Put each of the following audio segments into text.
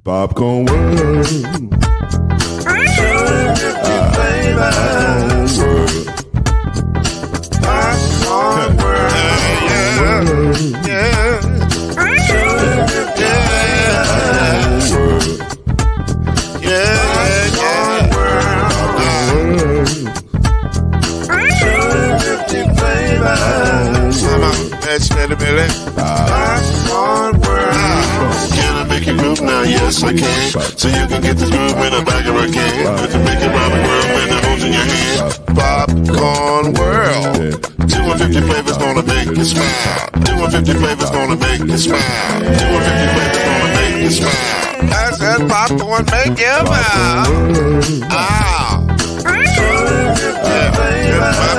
Popcorn World. Popcorn World. Yeah. Can I make you groove now? Yes, I can. So you can get this groove in the back of a can. You can make it round the world when the holes in your hand. Popcorn World. 250 flavors gonna make you smile. 250 flavors gonna make you smile. 250 flavors gonna make you smile. I said popcorn make you smile. Ah.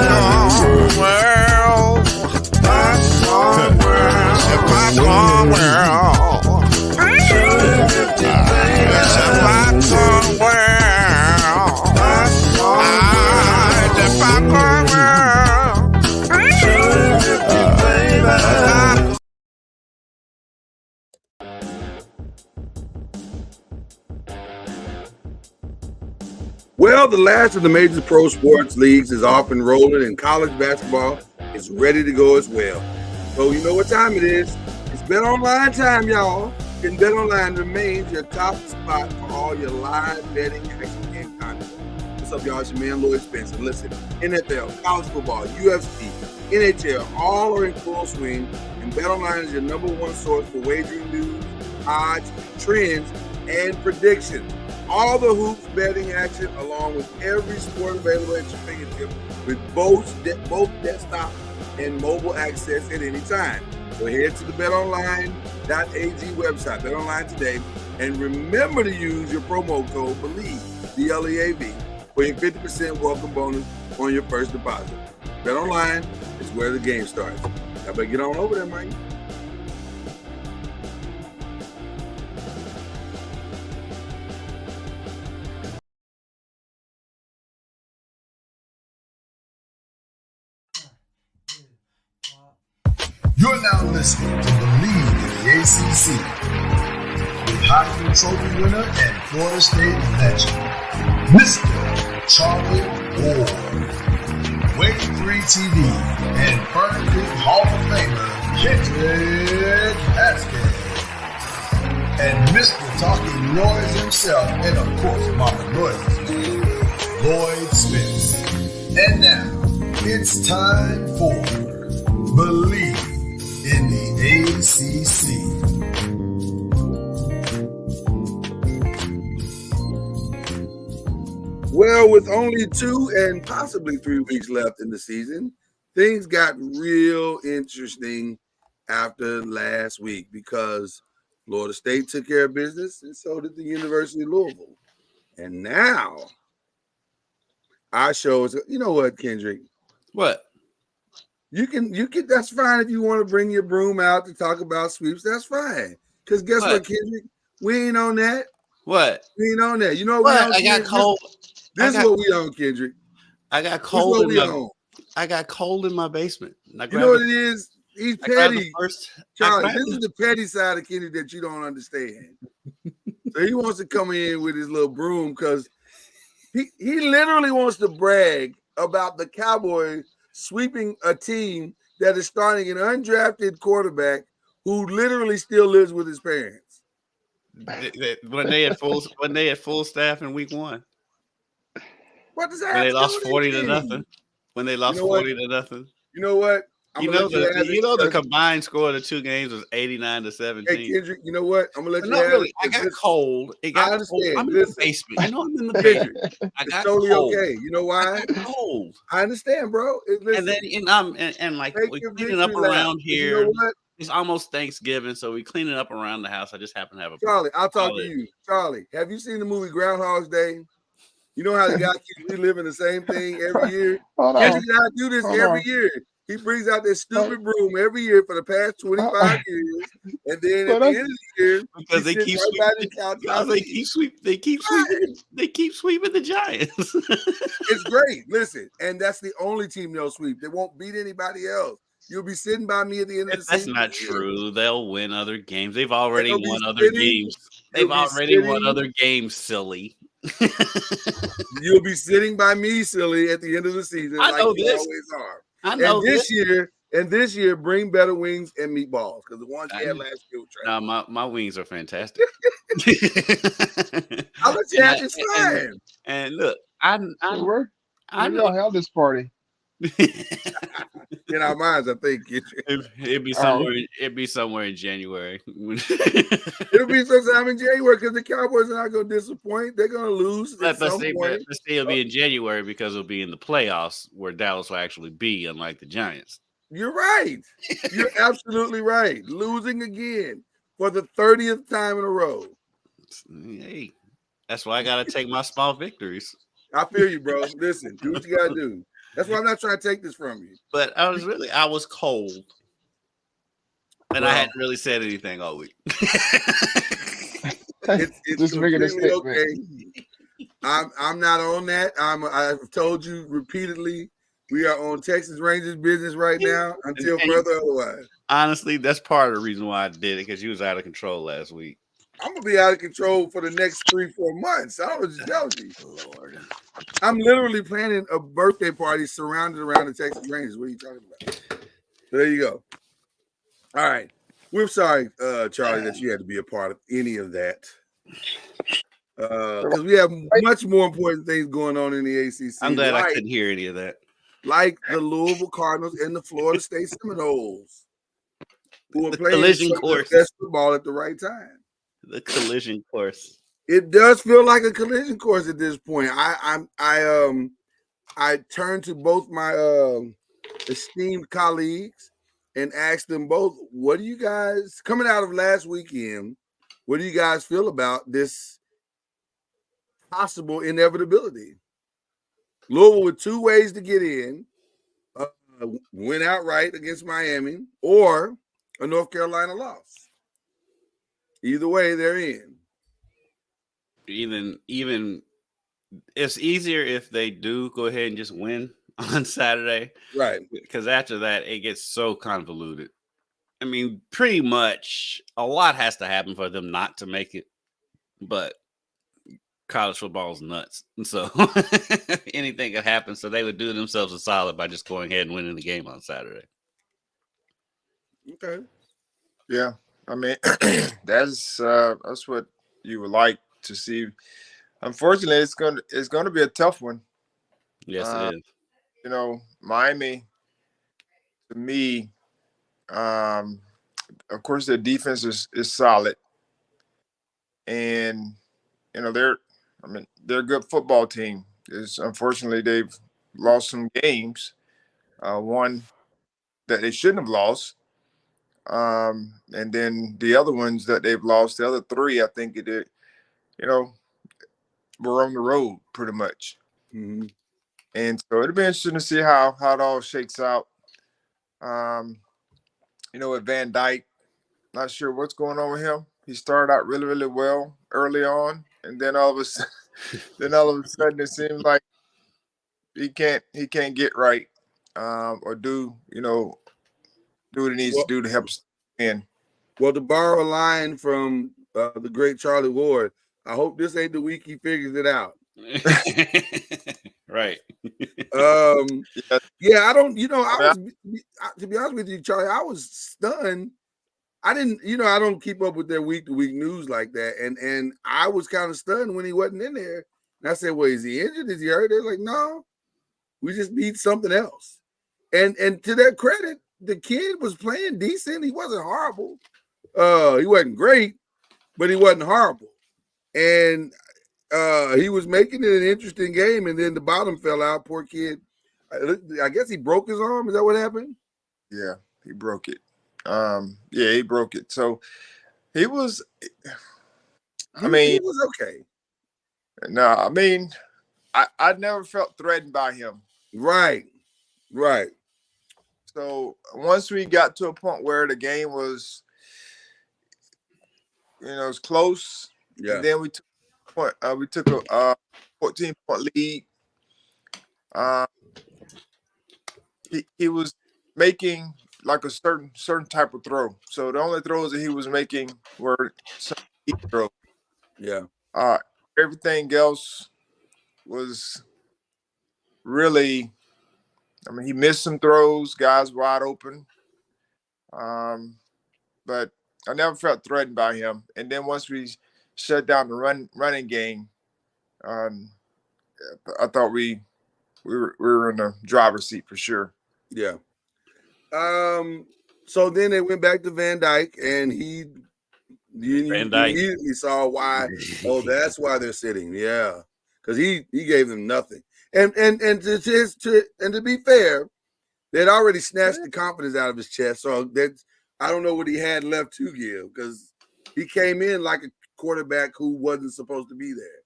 Popcorn World. Popcorn World. Popcorn World. Popcorn World. The Popcorn World. Well, the last of the major pro sports leagues is off and rolling, and college basketball is ready to go as well. So you know what time it is. It's Bet Online time, y'all. And Bet Online remains your top spot for all your live betting action game content. What's up, y'all? It's your man, Lloyd Spencer. Listen, NFL, college football, UFC, NHL, all are in full swing, and Bet Online is your number one source for wagering news, odds, trends, and predictions. All the hoops betting action, along with every sport available at your fingertips, with both desktop and mobile access at any time. So head to the betonline.ag website, BetOnline today, and remember to use your promo code BLEAV, B-L-E-A-V, for your 50% welcome bonus on your first deposit. BetOnline is where the game starts. I better get on over there, Mike. You're now listening to BLEAV in the ACC with Heisman Trophy winner and Florida State legend, Mr. Charlie Ward, Wave 3 TV, and Fern Creek Hall of Famer, Kendrick Haskins, and Mr. Talking Noise himself, and of course, Mama Noise's man, Lloyd Spence. And now, it's time for BLEAV in the ACC. Well, with only 2 and possibly 3 weeks left in the season, things got real interesting after last week because Florida State took care of business and so did the University of Louisville. And now our show is, you know what, Kendrick? What? You can, that's fine if you want to bring your broom out to talk about sweeps, that's fine. Because guess what, Kendrick? We ain't on that. What? We ain't on that. You know what? I got cold. This is what we on, Kendrick. I got cold I got cold in my basement. You know what it is? He's petty. Charlie, this is the petty side of Kendrick that you don't understand. So he wants to come in with his little broom because he literally wants to brag about the Cowboys sweeping a team that is starting an undrafted quarterback who literally still lives with his parents. When they had full staff in week 1. What does that? When they lost 40-0. When they lost 40-0. You know what? The combined score of the 2 games was 89-17. Hey Kendrick, you know what? I'm gonna let you. Not really. I got cold. It got cold. I'm in the basement. You know I'm in the basement. I got totally cold. Okay. You know why? I got cold. I understand, bro. And then like we're cleaning up around here. You know what? It's almost Thanksgiving, so we cleaning up around the house. I just happen to have a Charlie. I'll talk to you, Charlie. Have you seen the movie Groundhog's Day? You know how the guy keeps reliving the same thing every year? Kendrick and I do this every year. He brings out this stupid broom every year for the past 25 years, and then at the end of the year, because they keep sweeping the Giants. It's great. Listen, and that's the only team they'll sweep. They won't beat anybody else. You'll be sitting by me at the end of the season. That's not true. They'll win other games. They've already won other games. They've already won other games, silly. You'll be sitting by me, silly, at the end of the season, I know you this. always are. I know this year, bring better wings and meatballs because the ones you had last year were trash. No, my wings are fantastic. I'll let you have your time. And look, I Where know y'all held this party? In our minds, I think it'd be somewhere. It'd be somewhere in January. It'll be sometime in January because the Cowboys are not going to disappoint. They're going to lose at some point. But it'll be in January because it'll be in the playoffs where Dallas will actually be, unlike the Giants. You're right. You're absolutely right. Losing again for the 30th time in a row. Hey, that's why I got to take my small victories. I feel you, bro. Listen, do what you got to do. That's why I'm not trying to take this from you. But I was cold. And I hadn't really said anything all week. It's just completely okay. I'm not on that. I've told you repeatedly, we are on Texas Rangers business right now until further otherwise. Honestly, that's part of the reason why I did it, because you was out of control last week. I'm gonna be out of control for the next 3-4 months. I was just telling you. Lord. I'm literally planning a birthday party surrounded around the Texas Rangers. What are you talking about? So there you go. All right. We're sorry, Charlie, that you had to be a part of any of that. Because we have much more important things going on in the ACC. I'm glad I couldn't hear any of that. Like the Louisville Cardinals and the Florida State Seminoles, who are playing the best football at the right time. The collision course. It does feel like a collision course at this point. I turned to both my esteemed colleagues and asked them both, what do you guys, coming out of last weekend, what do you guys feel about this possible inevitability? Louisville with 2 ways to get in, win outright against Miami, or a North Carolina loss. Either way, they're in. Even it's easier if they do go ahead and just win on Saturday, right? Because after that, it gets so convoluted. I mean, pretty much a lot has to happen for them not to make it, but college football is nuts, and so anything could happen. So they would do themselves a solid by just going ahead and winning the game on Saturday. Okay. Yeah, I mean, that's what you would like to see. Unfortunately, it's going to be a tough one. Yes, it is. You know, Miami, to me, of course, their defense is solid, and you know they're a good football team. Unfortunately, they've lost some games. One that they shouldn't have lost. And then the other ones that they've lost, the other 3, I think were on the road pretty much. Mm-hmm. And so it'll be interesting to see how it all shakes out. With Van Dyke, not sure what's going on with him. He started out really, really well early on, and then all of a sudden, it seems like he can't get right or do what he needs to do to help us in. Well, to borrow a line from the great Charlie Ward, I hope this ain't the week he figures it out. Right. Yeah, I don't, to be honest with you, Charlie, I was stunned. I don't keep up with their week-to-week news like that. And I was kind of stunned when he wasn't in there. And I said, well, is he injured? Is he hurt? They're like, no, we just need something else. And to their credit, the kid was playing decent. He wasn't horrible. He wasn't great, but he wasn't horrible. And he was making it an interesting game, and then the bottom fell out. Poor kid. I guess he broke his arm. Is that what happened? Yeah, he broke it. He broke it. So he was. He was okay. No, I mean, I never felt threatened by him. Right. So once we got to a point where the game was, it was close. Yeah. And then we took a 14-point lead. He was making like a certain type of throw. So the only throws that he was making were some deep throws. Yeah. Everything else was really, I mean, he missed some throws, guys wide open. But I never felt threatened by him. And then once we shut down the running game, I thought we were in the driver's seat for sure. Yeah. So then they went back to Van Dyke, and you immediately saw why. Oh, that's why they're sitting. Yeah, because he gave them nothing. And to be fair, they'd already snatched the confidence out of his chest. So I don't know what he had left to give, because he came in like a quarterback who wasn't supposed to be there.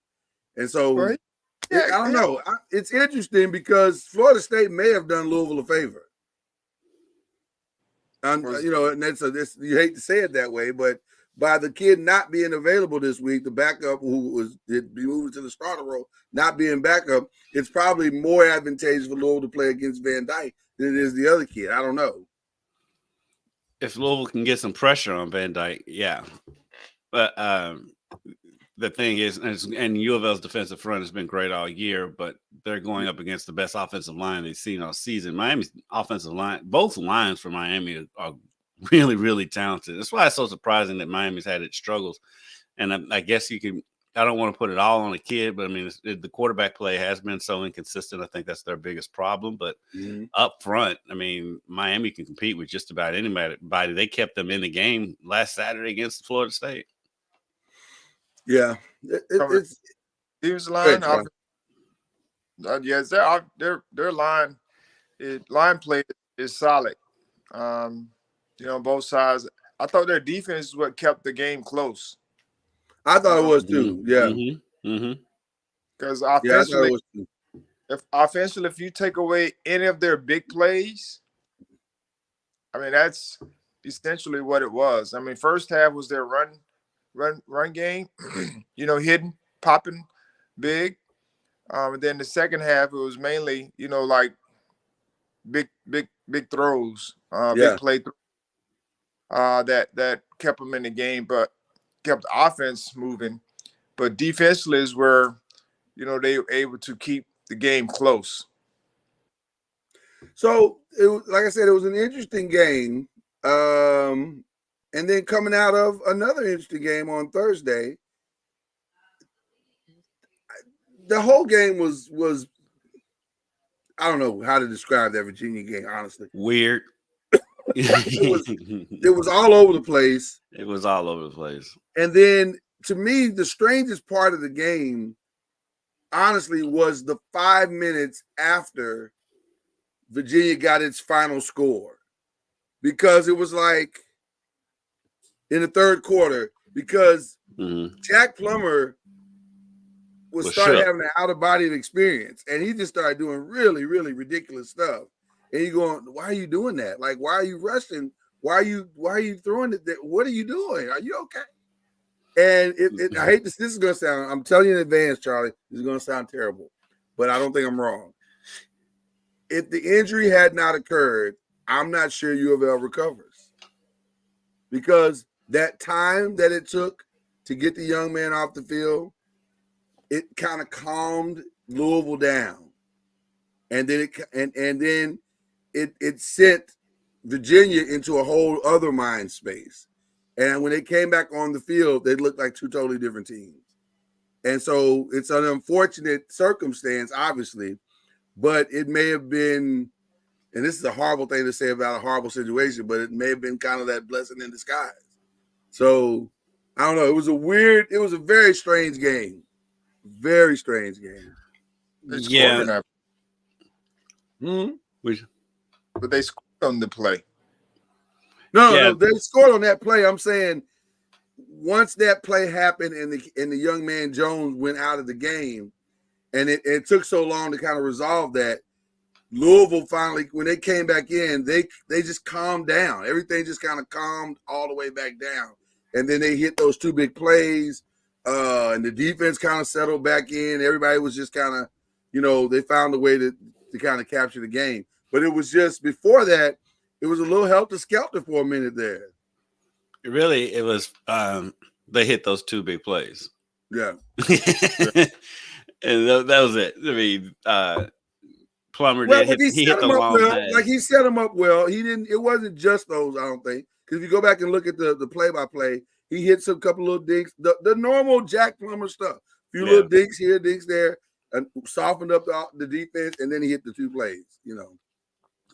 And so Right. I don't know. It's interesting because Florida State may have done Louisville a favor. And you hate to say it that way, but by the kid not being available this week, the backup who be moved to the starter role, not being backup, it's probably more advantageous for Louisville to play against Van Dyke than it is the other kid. I don't know. If Louisville can get some pressure on Van Dyke, yeah. But the thing is, and U of L's defensive front has been great all year, but they're going up against the best offensive line they've seen all season. Miami's offensive line, both lines for Miami are really, really talented. That's why it's so surprising that Miami's had its struggles. And I guess I don't want to put it all on a kid, but I mean, the quarterback play has been so inconsistent. I think that's their biggest problem. But up front, I mean, Miami can compete with just about anybody. They kept them in the game last Saturday against Florida State. Yeah. It's defensive line. Yes, their line play is solid. Both sides. I thought their defense is what kept the game close. I thought it was too. Yeah. Because offensively, if you take away any of their big plays, I mean, that's essentially what it was. I mean, first half was their run game, hidden, popping big. And then the second half, it was mainly, like big throws, big play that kept them in the game, but kept the offense moving. But defensively is where, they were able to keep the game close. So, like I said, it was an interesting game. And then coming out of another interesting game on Thursday, the whole game was I don't know how to describe that Virginia game, honestly. Weird. It was all over the place. It was all over the place. And then, to me, the strangest part of the game, honestly, was the 5 minutes after Virginia got its final score. Because it was like in the third quarter, because Jack Plummer started having an out-of-body experience, and he just started doing really, really ridiculous stuff. And you're going, why are you doing that? Like, why are you rushing? Why are you throwing it? What are you doing? Are you okay? And I hate this. This is going to sound, I'm telling you in advance, Charlie, this is going to sound terrible, but I don't think I'm wrong. If the injury had not occurred, I'm not sure U of L recovers, because that time that it took to get the young man off the field, it kind of calmed Louisville down, and then it sent Virginia into a whole other mind space. And when they came back on the field, they looked like two totally different teams. And so it's an unfortunate circumstance, obviously, but it may have been, and this is a horrible thing to say about a horrible situation, but it may have been kind of that blessing in disguise. So I don't know. It was a very strange game. Very strange game. Yeah. But they scored on the play. No, they scored on that play. I'm saying once that play happened and the young man Jones went out of the game, and it took so long to kind of resolve that, Louisville finally, when they came back in, they just calmed down. Everything just kind of calmed all the way back down. And then they hit those two big plays, and the defense kind of settled back in. Everybody was just kind of, they found a way to kind of capture the game. But it was just, before that, it was a little helter-skelter for a minute there. It was, they hit those two big plays. Yeah. And that was it. I mean, Plummer Well, did but he hit the up long well. pass. Like he set him up well. He didn't. It wasn't just those. I don't think, because if you go back and look at the play-by-play, he hits a couple little dinks, the normal Jack Plummer stuff. A few little dinks here, dinks there, and softened up the defense, and then he hit the 2 plays.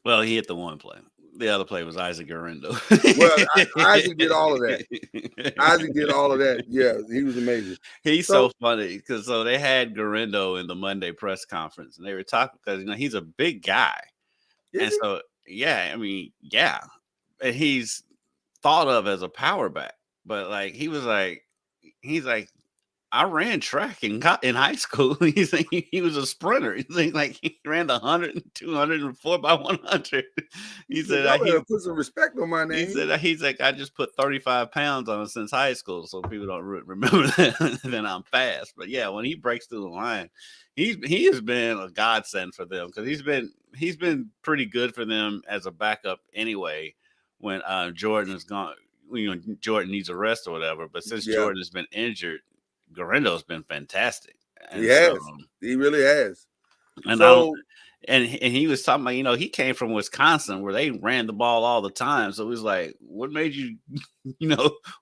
Well, he hit the 1 play. The other play was Isaac Garendo. Well, Isaac did all of that. Isaac did all of that. Yeah, he was amazing. He's so funny because they had Garendo in the Monday press conference, and they were talking because he's a big guy, and so I mean, and he's thought of as a power back, but like he's like. I ran track in high school. He's like, he was a sprinter. He's like he ran the 100 and 200 and 4x100. He said, I put some respect on my name. He's like, I just put 35 pounds on it since high school, so people don't remember that. Then I'm fast. But yeah, when he breaks through the line, he has been a godsend for them because he's been pretty good for them as a backup anyway. When Jordan is gone, Jordan needs a rest or whatever. But since Jordan has been injured, Garendo's been fantastic. He has. He really has. And he was talking about, he came from Wisconsin where they ran the ball all the time. So it was like, what made you,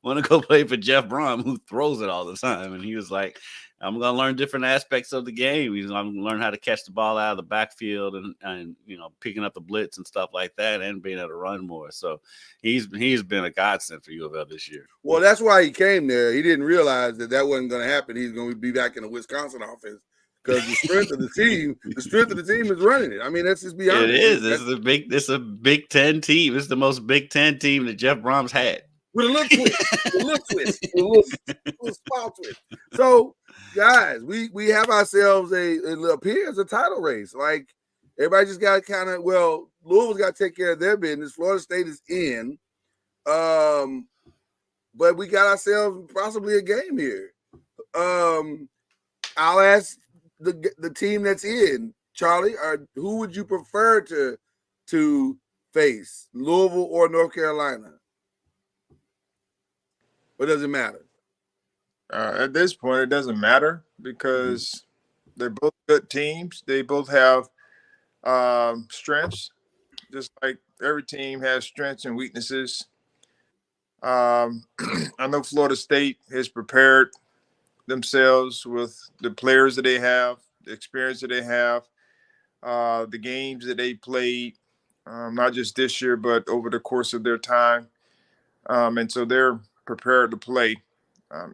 want to go play for Jeff Brom, who throws it all the time? And he was like, I'm going to learn different aspects of the game. I'm going to learn how to catch the ball out of the backfield and picking up the blitz and stuff like that and being able to run more. So he's been a godsend for U of L this year. Well, that's why he came there. He didn't realize that wasn't going to happen. He's going to be back in the Wisconsin offense because the strength of the team is running it. I mean, let's just be honest. It is. It's a Big Ten team. It's the most Big Ten team that Jeff Brom's had. With a little twist, a little small twist. So, guys, we have ourselves it appears a title race. Like everybody just got to Louisville's got to take care of their business. Florida State is in, but we got ourselves possibly a game here. I'll ask the team that's in, Charlie. Who would you prefer to face, Louisville or North Carolina? What does it matter? At this point, it doesn't matter because they're both good teams. They both have strengths, just like every team has strengths and weaknesses. I know Florida State has prepared themselves with the players that they have, the experience that they have, the games that they played, not just this year, but over the course of their time. And so they're prepared to play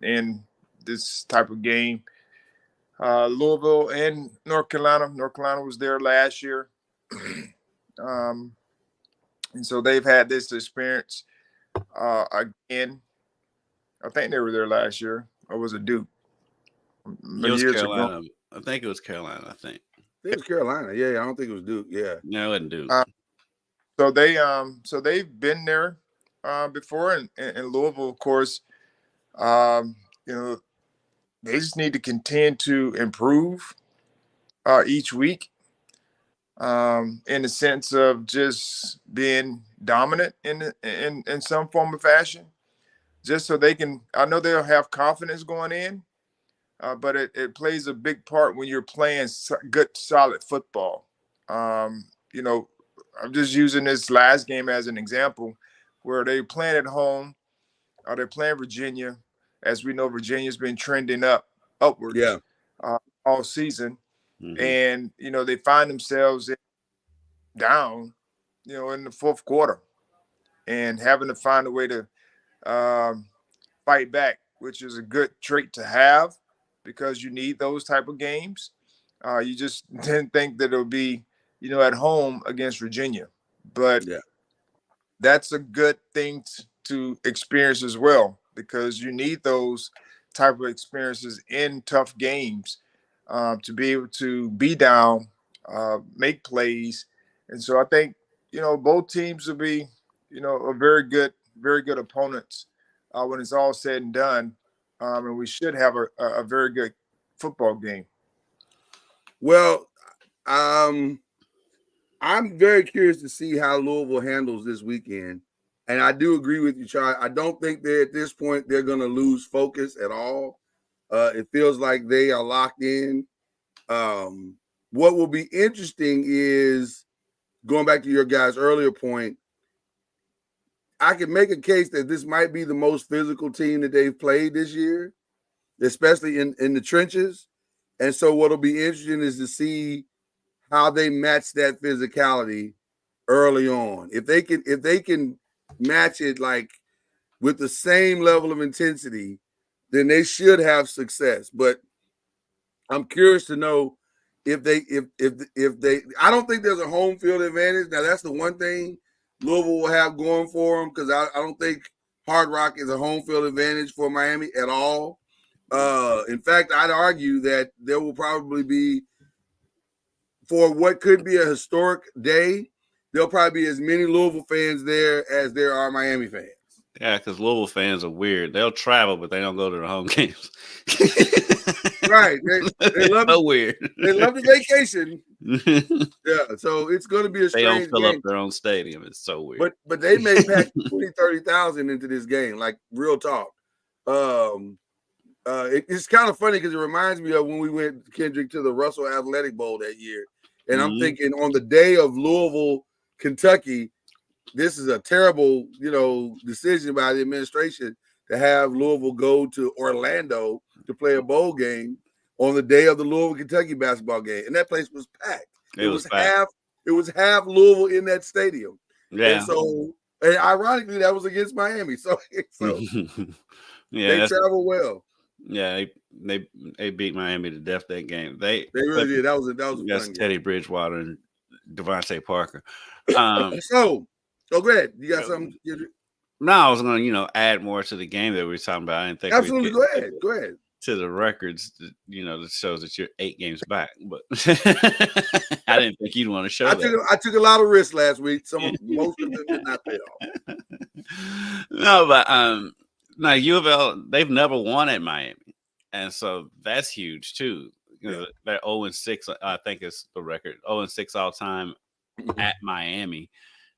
in this type of game. Louisville and North Carolina. North Carolina was there last year. And so they've had this experience again. I think they were there last year. Or was it Duke? It was Carolina. I think it was Carolina, I think. It was Carolina. Yeah, I don't think it was Duke. Yeah. No, it wasn't Duke. So they've been there before, and Louisville, of course, they just need to continue to improve each week in the sense of just being dominant in some form of fashion, just so they can. I know they'll have confidence going in, but it plays a big part when you're playing good, solid football. I'm just using this last game as an example, where they playing at home, or they're playing Virginia. As we know, Virginia's been trending upwards all season. Mm-hmm. And, they find themselves down, in the fourth quarter and having to find a way to fight back, which is a good trait to have because you need those type of games. You just didn't think that it'll be, at home against Virginia. But that's a good thing to experience as well, because you need those type of experiences in tough games to be able to be down, make plays. And so I think, both teams will be, a very good opponents when it's all said and done. And we should have a very good football game. Well, I'm very curious to see how Louisville handles this weekend. And I do agree with you, Charlie. I don't think at this point they're going to lose focus at all. It feels like they are locked in. What will be interesting is going back to your guys' earlier point. I can make a case that this might be the most physical team that they've played this year, especially in the trenches. And so what'll be interesting is to see how they match that physicality early on. If they can match it like with the same level of intensity, then they should have success. But I'm curious to know if they I don't think there's a home field advantage. Now that's the one thing Louisville will have going for them, because I don't think Hard Rock is a home field advantage for Miami at all. In fact, I'd argue that there will probably be, for what could be a historic day, there'll probably be as many Louisville fans there as there are Miami fans. Yeah, because Louisville fans are weird. They'll travel, but they don't go to the home games. Right. They love so weird. They love the vacation. Yeah, so it's going to be a strange They don't fill game. up their own stadium. It's so weird. But they may pack 20, 30,000 into this game, like real talk. It's kind of funny because it reminds me of when we went, Kendrick, to the Russell Athletic Bowl that year. And I'm thinking, on the day of Louisville, Kentucky, this is a terrible, decision by the administration to have Louisville go to Orlando to play a bowl game on the day of the Louisville, Kentucky basketball game. And that place was packed. It was half Louisville in that stadium. Yeah. And so, and ironically, that was against Miami. So yeah, they travel well. Yeah, they beat Miami to death that game. They really did. That was a fun Teddy game. Bridgewater and Devontae Parker. So go ahead. You got something? No, I was going to add more to the game that we were talking about. I didn't think absolutely. Go ahead. To the records, that shows that you're 8 games back. But I didn't think you'd want to show that. I took a lot of risks last week. Most of them did not pay off. No, but now U of L, they've never won at Miami, and so that's huge too. They're 0-6. I think is the record. 0-6 all time at Miami.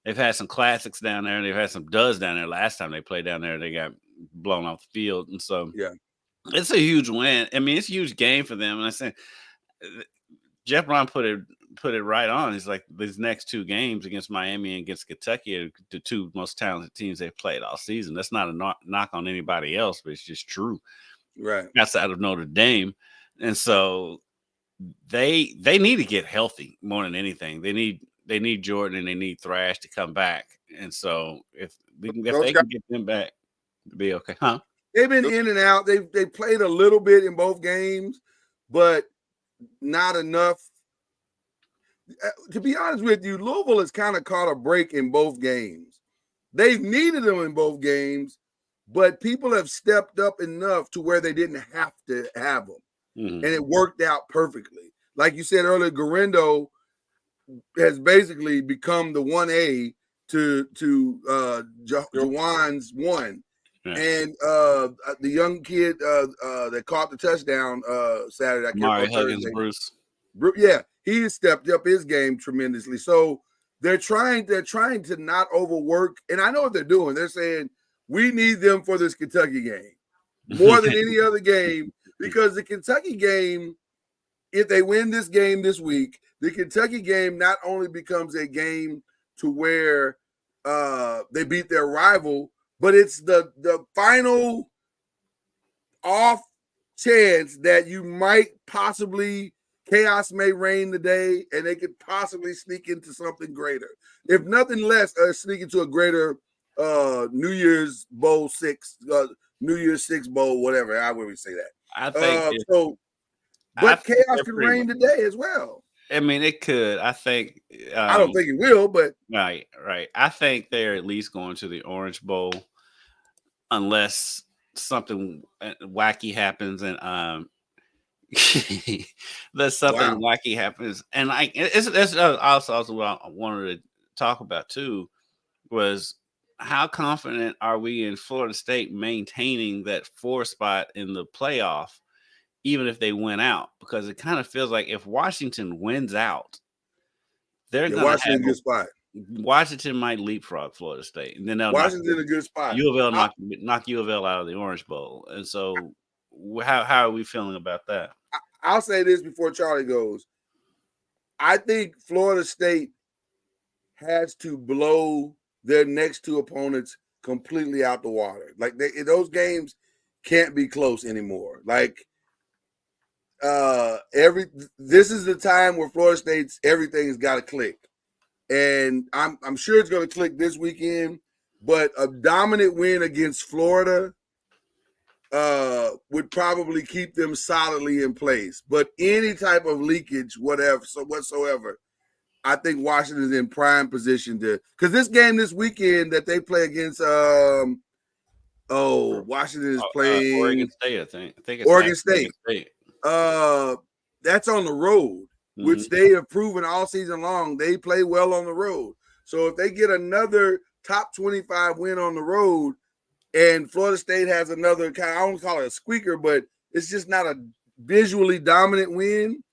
They've had some classics down there. They've had some duds down there. Last time they played down there, they got blown off the field, and so it's a huge win. I mean, it's a huge game for them. And I said, Jeff Brown put it right on. He's like, these next 2 games against Miami and against Kentucky are the 2 most talented teams they've played all season. That's not a knock on anybody else, but it's just true. Right. Outside of Notre Dame. And so they need to get healthy more than anything. They need Jordan and they need Thrash to come back. And so if they can get them back, it'll be okay. Huh? They've been in and out. They played a little bit in both games, but not enough. To be honest with you, Louisville has kind of caught a break in both games. They've needed them in both games, but people have stepped up enough to where they didn't have to have them. And it worked out perfectly. Like you said earlier, Garendo has basically become the 1A to Jawan's 1. Yeah. And the young kid that caught the touchdown Saturday, I can't remember Bruce. Yeah, he stepped up his game tremendously. So they're trying to not overwork, and I know what they're doing. They're saying we need them for this Kentucky game more than any other game, because the Kentucky game, if they win this game this week, the Kentucky game not only becomes a game to where they beat their rival, but it's the final off chance that you might possibly, chaos may reign today and they could possibly sneak into something greater. If nothing less, sneak into a greater New Year's Bowl 6, New Year's 6 Bowl, whatever, however we say that. I think but chaos could reign today as well. I mean, it could. I think. I don't think it will, but right. I think they're at least going to the Orange Bowl, unless something wacky happens, and wacky happens, and like it's also what I wanted to talk about too, was how confident are we in Florida State maintaining that 4 spot in the playoff, even if they win out? Because it kind of feels like if Washington wins out, they're going to have a good spot. Washington might leapfrog Florida State, and then Washington's in a good spot. U of L knock U of L out of the Orange Bowl, and so how are we feeling about that? I'll say this before Charlie goes. I think Florida State has to blow their next two opponents completely out the water. Like those games can't be close anymore. Like this is the time where Florida State's everything's got to click, and I'm sure it's going to click this weekend. But a dominant win against Florida would probably keep them solidly in place. But any type of leakage, whatsoever, I think Washington is in prime position because this game this weekend that they play against Washington is playing Oregon State, I think it's Oregon State. State. That's on the road, which they have proven all season long. They play well on the road. So if they get another top 25 win on the road, and Florida State has another kind, I don't call it a squeaker, but it's just not a visually dominant win.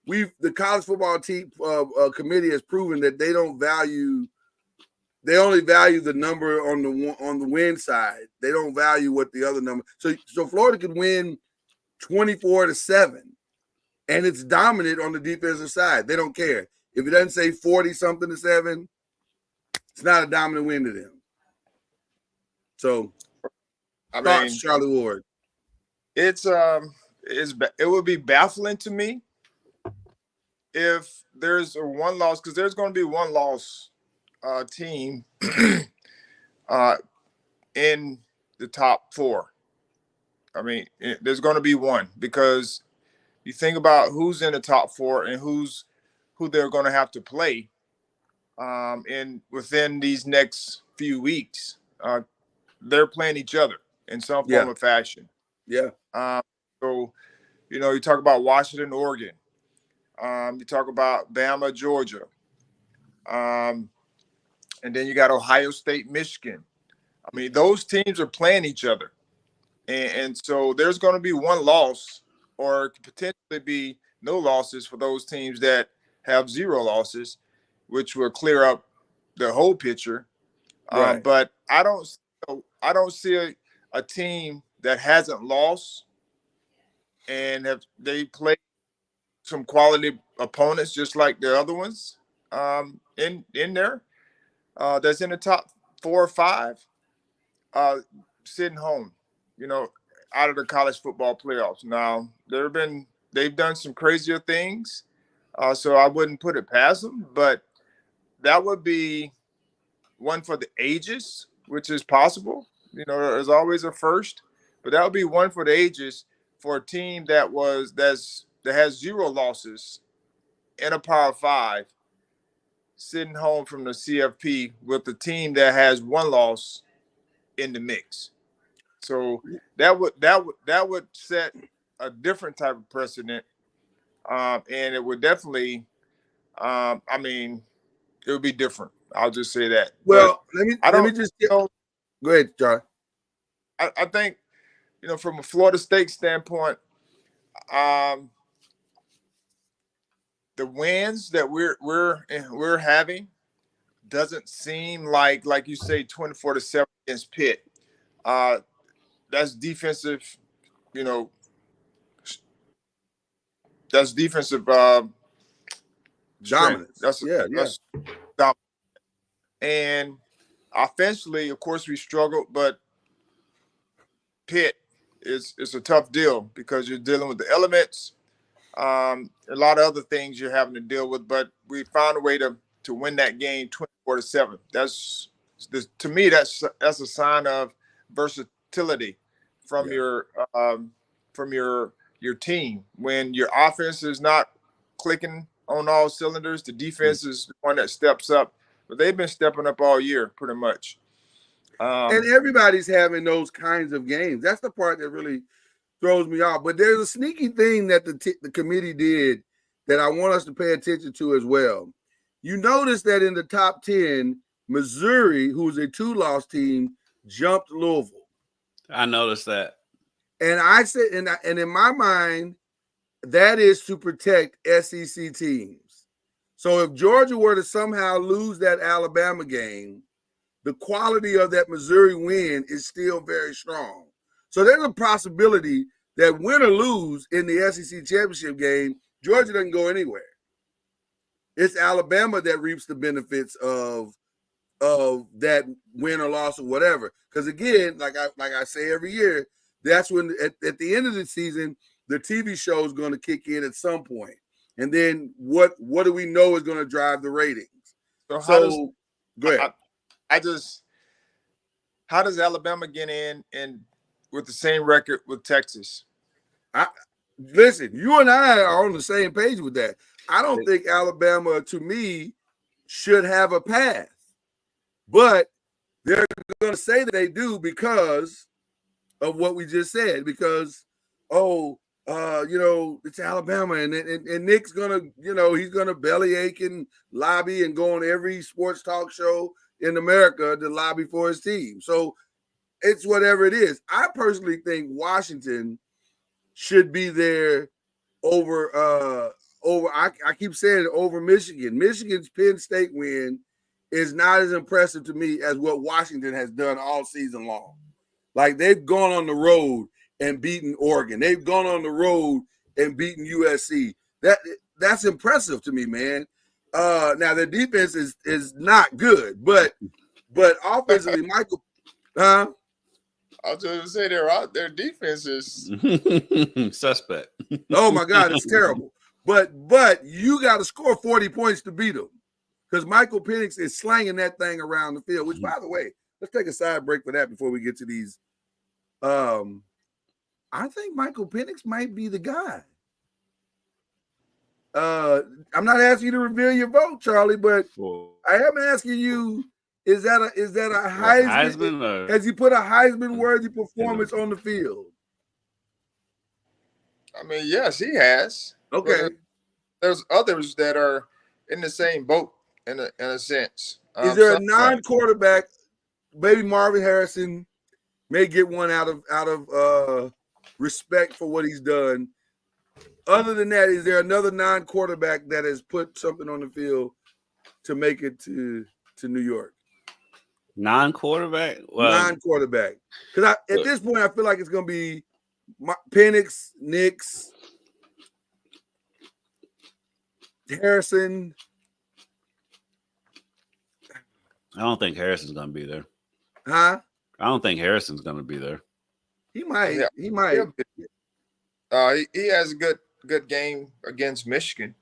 The college football team committee has proven that they only value the number on the win side. They don't value what the other number. So Florida could win 24-7, and it's dominant on the defensive side. They don't care if it doesn't say 40-something to 7. It's not a dominant win to them. So, thoughts, Charlie Ward? It would be baffling to me if there's a one loss, because there's going to be one loss team in the top 4. I mean, there's going to be one, because you think about who's in the top 4 and who they're going to have to play within these next few weeks. They're playing each other in some form or fashion. Yeah. So, you talk about Washington, Oregon. You talk about Bama, Georgia. And then you got Ohio State, Michigan. I mean, those teams are playing each other. And so there's going to be one loss, or potentially be no losses for those teams that have 0 losses, which will clear up the whole picture. Right. But I don't see a team that hasn't lost and they played some quality opponents just like the other ones in there that's in the top 4 or 5 sitting home, out of the college football playoffs. Now they've done some crazier things, so I wouldn't put it past them, but that would be one for the ages, which is possible. There's always a first, but that would be one for the ages for a team that has 0 losses in a Power 5, sitting home from the CFP with a team that has 1 loss in the mix. So that would set a different type of precedent, and it would definitely, it would be different. I'll just say that. Well, but let me just go ahead, John. I think, from a Florida State standpoint, the wins that we're having doesn't seem like you say 24-7 against Pitt. That's defensive, that's defensive Dominance. That's dominant. And offensively, of course, we struggled, but Pitt is a tough deal because you're dealing with the elements, a lot of other things you're having to deal with. But we found a way to win that game 24-7. To me, that's a sign of versatility from your team. When your offense is not clicking on all cylinders, the defense is the one that steps up. But they've been stepping up all year, pretty much. And everybody's having those kinds of games. That's the part that really throws me off. But there's a sneaky thing that the committee did that I want us to pay attention to as well. You notice that in the top 10, Missouri, who's a 2-loss team, jumped Louisville. I noticed that. And I said, and in my mind, that is to protect SEC teams. So if Georgia were to somehow lose that Alabama game, the quality of that Missouri win is still very strong. So there's a possibility that win or lose in the SEC championship game, Georgia doesn't go anywhere. It's Alabama that reaps the benefits of that win or loss or whatever. Because again, like I say every year, that's when at the end of the season, the TV show is going to kick in at some point. And then what do we know is going to drive the ratings? So go ahead. How does Alabama get in and with the same record with Texas? Listen, you and I are on the same page with that. I don't think Alabama, to me, should have a path. But they're going to say that they do because of what we just said. Because, it's Alabama. And Nick's going to, he's going to bellyache and lobby and go on every sports talk show in America to lobby for his team. So it's whatever it is. I personally think Washington should be there over I keep saying it, over Michigan. Michigan's Penn State win is not as impressive to me as what Washington has done all season long. Like, they've gone on the road and beaten Oregon. They've gone on the road and beaten USC. That's impressive to me, man. Now their defense is not good, but offensively, Michael, huh? I was going to say their defense is suspect. Oh my God, it's terrible. But you got to score 40 points to beat them, because Michael Penix is slanging that thing around the field. Which, by the way, let's take a side break for that before we get to these. I think Michael Penix might be the guy. I'm not asking you to reveal your vote, Charlie, but I am asking you: is that a Heisman? Or has he put a Heisman-worthy performance on the field? I mean, yes, he has. Okay. There's others that are in the same boat in a sense. Is there a non-quarterback? Maybe Marvin Harrison may get one out of respect for what he's done. Other than that, is there another non-quarterback that has put something on the field to make it to New York? Non-quarterback? Well, non-quarterback. Because at this point, I feel like it's going to be Penix, Nix, Harrison. I don't think Harrison's going to be there. Huh? I don't think Harrison's going to be there. He might. Yeah. He might. He has a good game against Michigan.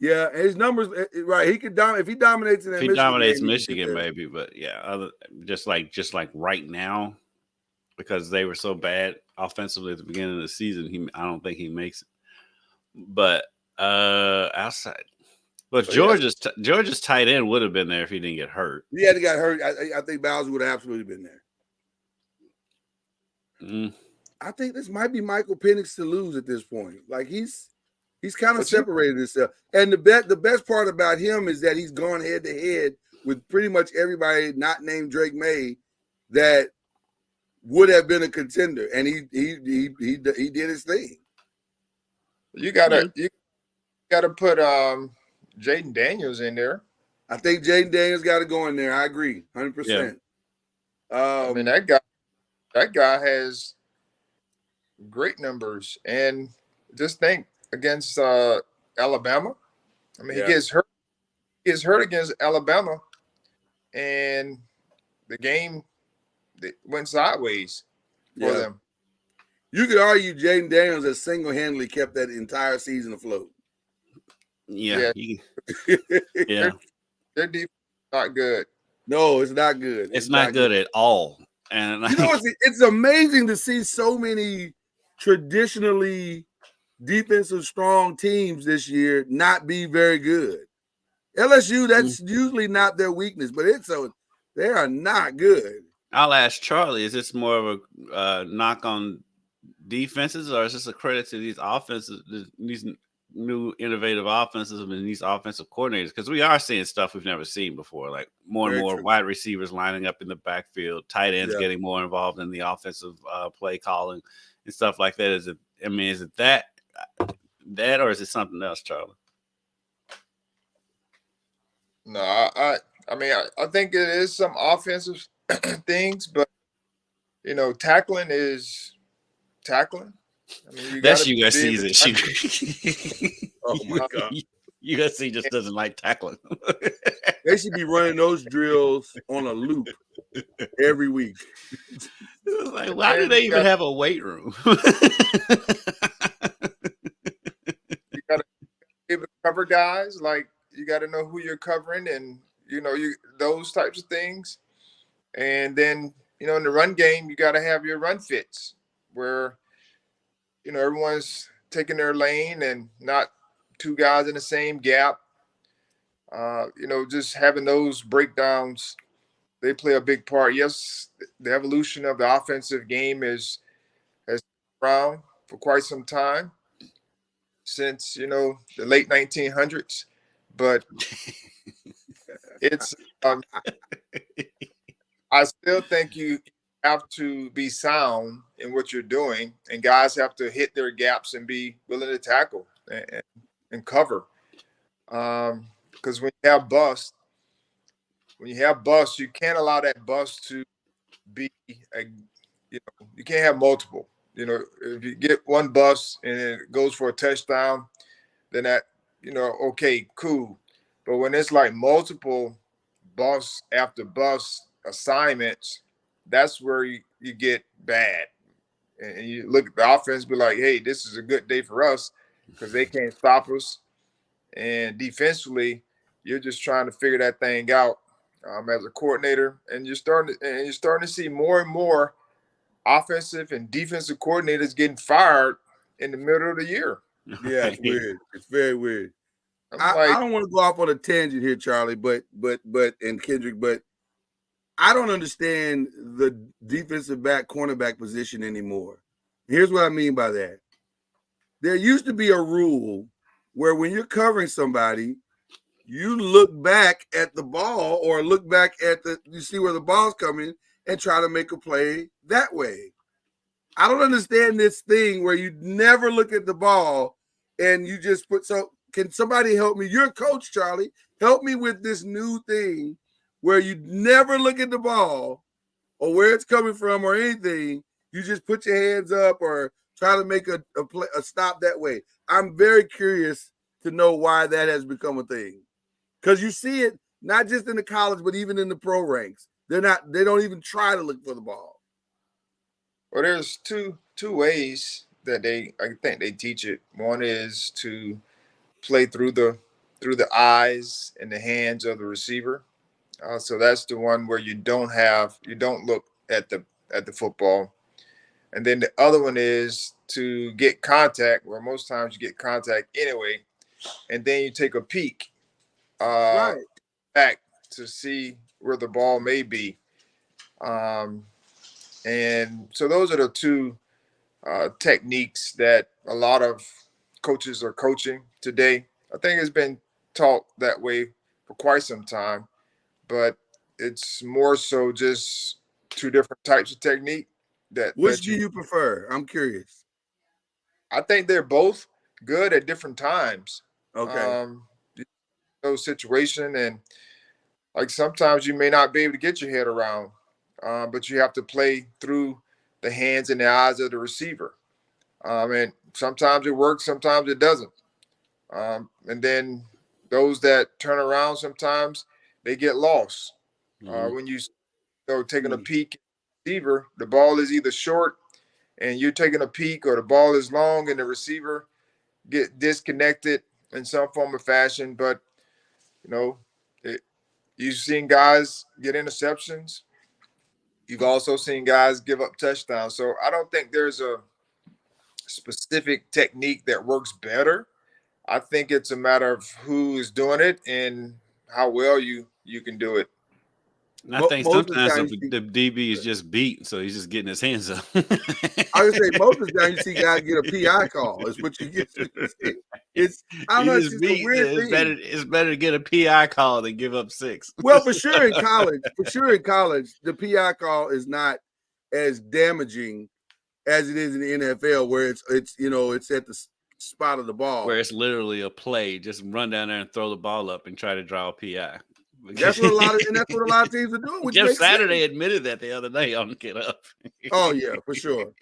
Yeah, his numbers, right? He could if he dominates in that. If he dominates Michigan, maybe, but yeah, just like right now, because they were so bad offensively at the beginning of the season, I don't think he makes it. But outside, but Georgia's tight end would have been there if he didn't get hurt. He hadn't got hurt. I think Bowser would have absolutely been there. I think this might be Michael Penix to lose at this point. Like, he's kind of separated himself. And the best part about him is that he's gone head to head with pretty much everybody not named Drake May that would have been a contender, and he did his thing. You gotta put Jaden Daniels in there. I think Jaden Daniels got to go in there. I agree, 100%. I mean, that guy has great numbers, and just think against Alabama. I mean, he gets hurt. He gets hurt against Alabama, and the game went sideways for them. You could argue Jaden Daniels has single-handedly kept that entire season afloat. Yeah. Their defense is not good. No, it's not good. It's not good at all. And it's amazing to see so many traditionally defensive strong teams this year not be very good. LSU, that's usually not their weakness, but they are not good. I'll ask Charlie, is this more of a knock on defenses, or is this a credit to these offenses, these new innovative offenses and these offensive coordinators? Because we are seeing stuff we've never seen before, like more and more wide receivers lining up in the backfield, tight ends getting more involved in the offensive play calling and stuff like that. Is it that, or is it something else, Charlie? No, I think it is some offensive things, but tackling is tackling. I mean, you That's got to be USC's able to issue. Oh my God. USC just doesn't like tackling. They should be running those drills on a loop every week. Like, why do and they you even got have a weight room? to be able to cover guys. Like you got to know who you're covering, and you those types of things. And then in the run game, you got to have your run fits where everyone's taking their lane and not two guys in the same gap. Just having those breakdowns, they play a big part. Yes, the evolution of the offensive game has been around for quite some time, since the late 1900s, but it's I still think you have to be sound in what you're doing, and guys have to hit their gaps and be willing to tackle and cover. Because when you have bust, you can't allow that bust to be you can't have multiple. If you get one bust and it goes for a touchdown, then that okay, cool. But when it's like multiple bust after bust assignments, that's where you get bad. And you look at the offense, be like, hey, this is a good day for us because they can't stop us. And defensively, you're just trying to figure that thing out as a coordinator, and you're starting to see more and more offensive and defensive coordinators getting fired in the middle of the year. Yeah, it's weird. It's very weird. I'm I don't want to go off on a tangent here, Charlie, but and Kendrick, but I don't understand the defensive back cornerback position anymore. Here's what I mean by that. There used to be a rule where when you're covering somebody, you look back at the ball or look back at you see where the ball's coming and try to make a play that way. I don't understand this thing where you never look at the ball and you just can somebody help me? You're a coach, Charlie. Help me with this new thing where you never look at the ball or where it's coming from or anything. You just put your hands up or try to make a stop that way. I'm very curious to know why that has become a thing. Because you see it not just in the college, but even in the pro ranks. They don't even try to look for the ball. Well, there's two ways that I think they teach it. One is to play through the eyes and the hands of the receiver. So that's the one where you don't look at the football. And then the other one is to get contact, where most times you get contact anyway, and then you take a peek back to see where the ball may be. And so those are the two techniques that a lot of coaches are coaching today. I think it's been taught that way for quite some time, but it's more so just two different types of technique. Which do you prefer? I'm curious. I think they're both good at different times. Okay. Those situation, and like sometimes you may not be able to get your head around, but you have to play through the hands and the eyes of the receiver. And sometimes it works, sometimes it doesn't. And then those that turn around, sometimes they get lost. When you taking a peek at the receiver, the ball is either short and you're taking a peek, or the ball is long and the receiver get disconnected in some form or fashion. But you've seen guys get interceptions. You've also seen guys give up touchdowns. So I don't think there's a specific technique that works better. I think it's a matter of who is doing it and how well you can do it. And I think sometimes the DB is just beat, so he's just getting his hands up. I would say most of the time you see guys get a PI call. Is what you get. It's I don't know. It's just a weird thing. It's better to get a PI call than give up 6. Well, for sure in college, the PI call is not as damaging as it is in the NFL, where it's at the spot of the ball, where it's literally a play. Just run down there and throw the ball up and try to draw a PI. That's what a lot of teams are doing. Which Jeff Saturday admitted that the other day on Get Up. Oh yeah, for sure.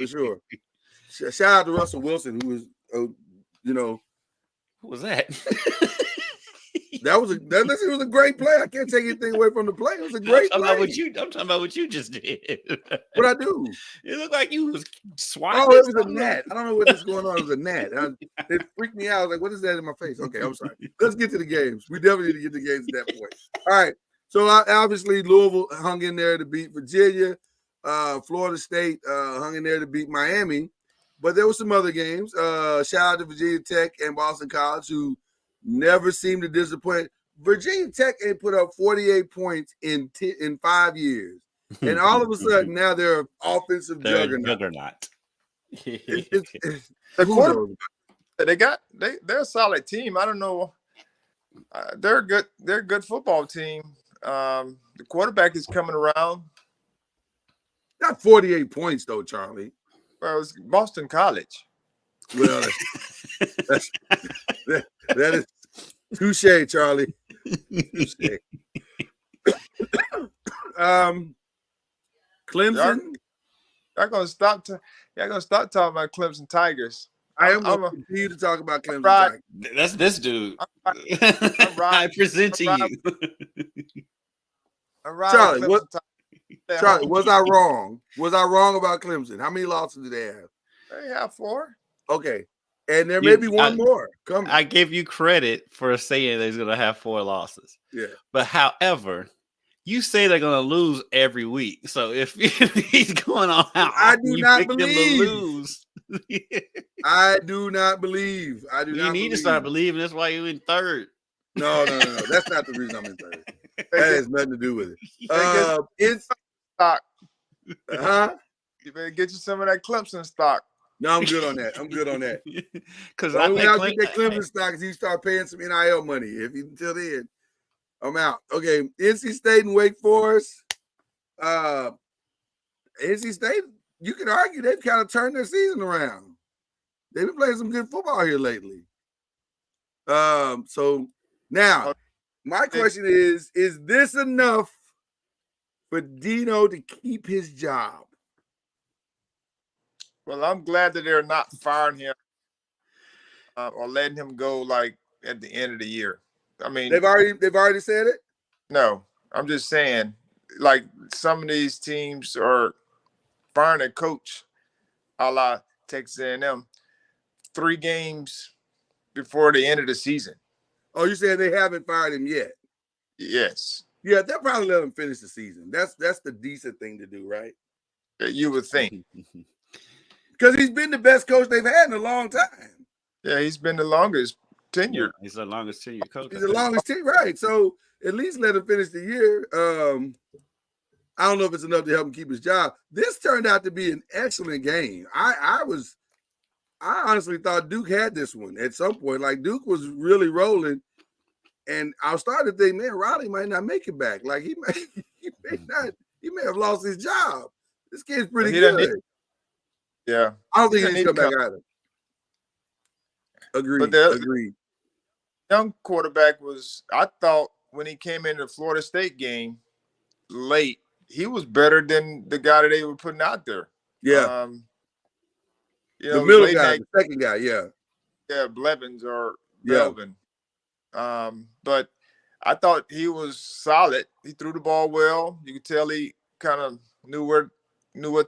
Shout out to Russell Wilson, who was, Who was that? that was a great play. I can't take anything away from the play. It was a great I'm play. talking about what you just did. What I do? It looked like you was swatting. Oh, it was a gnat. I don't know what's going on. It was a gnat. It freaked me out. I was like, what is that in my face? Okay, I'm sorry. Let's get to the games. We definitely need to get to the games at that point. All right. So obviously Louisville hung in there to beat Virginia. Florida State hung in there to beat Miami. But there were some other games. Shout out to Virginia Tech and Boston College, who never seemed to disappoint. Virginia Tech ain't put up 48 points in 5 years. And all of a sudden, now they're offensive juggernaut. They're a solid team. I don't know. They're a good football team. The quarterback is coming around. Not 48 points though, Charlie. Well, it's Boston College. Well, that is touche, Charlie. Touche. Clemson. Y'all gonna stop talking about Clemson Tigers. I am going to continue to talk about Clemson Tigers. That's this dude. I present to you. Charlie, was I wrong? Was I wrong about Clemson? How many losses do they have? They have 4. Okay. And there may be one more coming. I give you credit for saying they're going to have 4 losses. Yeah. But however, you say they're going to lose every week. So if he's going on how I do you not pick them to believe. lose. I do not believe. You need to start believing. That's why you're in third. No. That's not the reason I'm in third. That has nothing to do with it. It's stock. You better get you some of that Clemson stock. No, I'm good on that. Because I think I'll get that Clemson stock is you start paying some NIL money. If you until then, I'm out. Okay, NC State and Wake Forest. NC State, you can argue they've kind of turned their season around. They've been playing some good football here lately. So now my question is this enough for Dino to keep his job? Well, I'm glad that they're not firing him or letting him go like at the end of the year. I mean, they've already said it. No, I'm just saying, like some of these teams are firing a coach, a la Texas A&M, 3 games before the end of the season. Oh, you saying they haven't fired him yet? Yes. Yeah, they'll probably let him finish the season. That's the decent thing to do, right? You would think. Because he's been the best coach they've had in a long time. Yeah, he's been the longest tenured. He's the longest tenured coach. He's the longest tenured, right? So at least let him finish the year. I don't know if it's enough to help him keep his job. This turned out to be an excellent game. I honestly thought Duke had this one at some point. Like Duke was really rolling, and I was starting to think, man, Riley might not make it back. Like he may have lost his job. This kid's pretty good. Yeah, I don't think he needs to come back either. Agreed. Agreed. Young quarterback was. I thought when he came into the Florida State game late, he was better than the guy that they were putting out there. Yeah. The middle guy, the second guy, yeah. Yeah, Blevins or Belvin. But I thought he was solid. He threw the ball well. You could tell he kind of knew what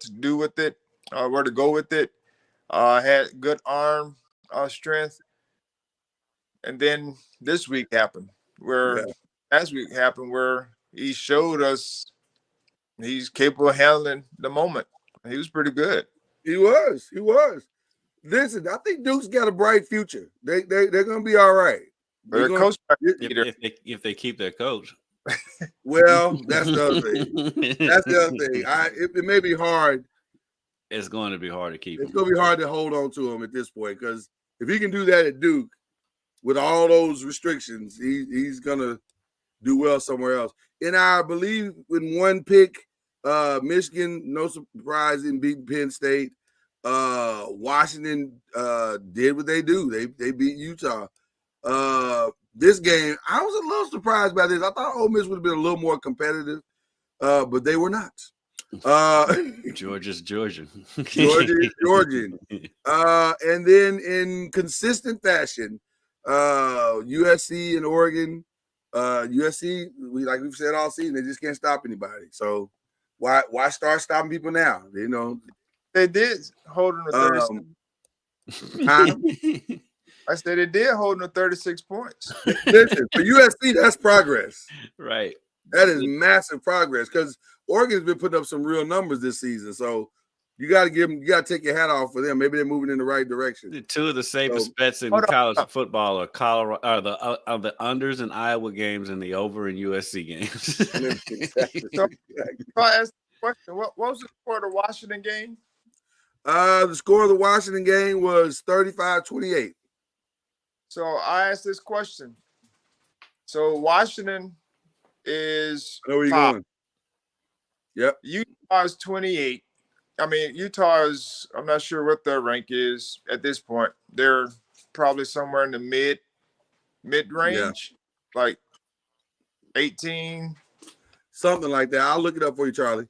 to do with it, where to go with it. Had good arm strength. And then this week happened where he showed us he's capable of handling the moment. He was pretty good. He was. Listen, I think Duke's got a bright future. They're going to be all right. If they keep their coach. Well, that's the other thing. It may be hard. It's going to be hard to keep. It's going to be hard to hold on to him at this point because if he can do that at Duke with all those restrictions, he's going to do well somewhere else. And I believe in one pick, Michigan, no surprise, in beating Penn State. Washington did what they do. They beat Utah. This game, I was a little surprised by this. I thought Ole Miss would have been a little more competitive, but they were not. Georgia's Georgian. Georgia is Georgian. And then in consistent fashion, USC and Oregon, USC, we've said all season, they just can't stop anybody. So why start stopping people now? You know, They did hold them to 36. I said they did hold them to 36 points. Listen, for USC, that's progress. Right. That is massive progress because Oregon's been putting up some real numbers this season. So you got to take your hat off for them. Maybe they're moving in the right direction. Two of the safest bets in college football are the unders in Iowa games and the over in USC games. So, if I ask the question, what was the score of the Washington game? The score of the Washington game was 35-28. So I asked this question. So Washington is I know where you're top. going. Yep. Utah is 28. I mean, Utah is, I'm not sure what their rank is at this point. They're probably somewhere in the mid-range, like 18. Something like that. I'll look it up for you, Charlie.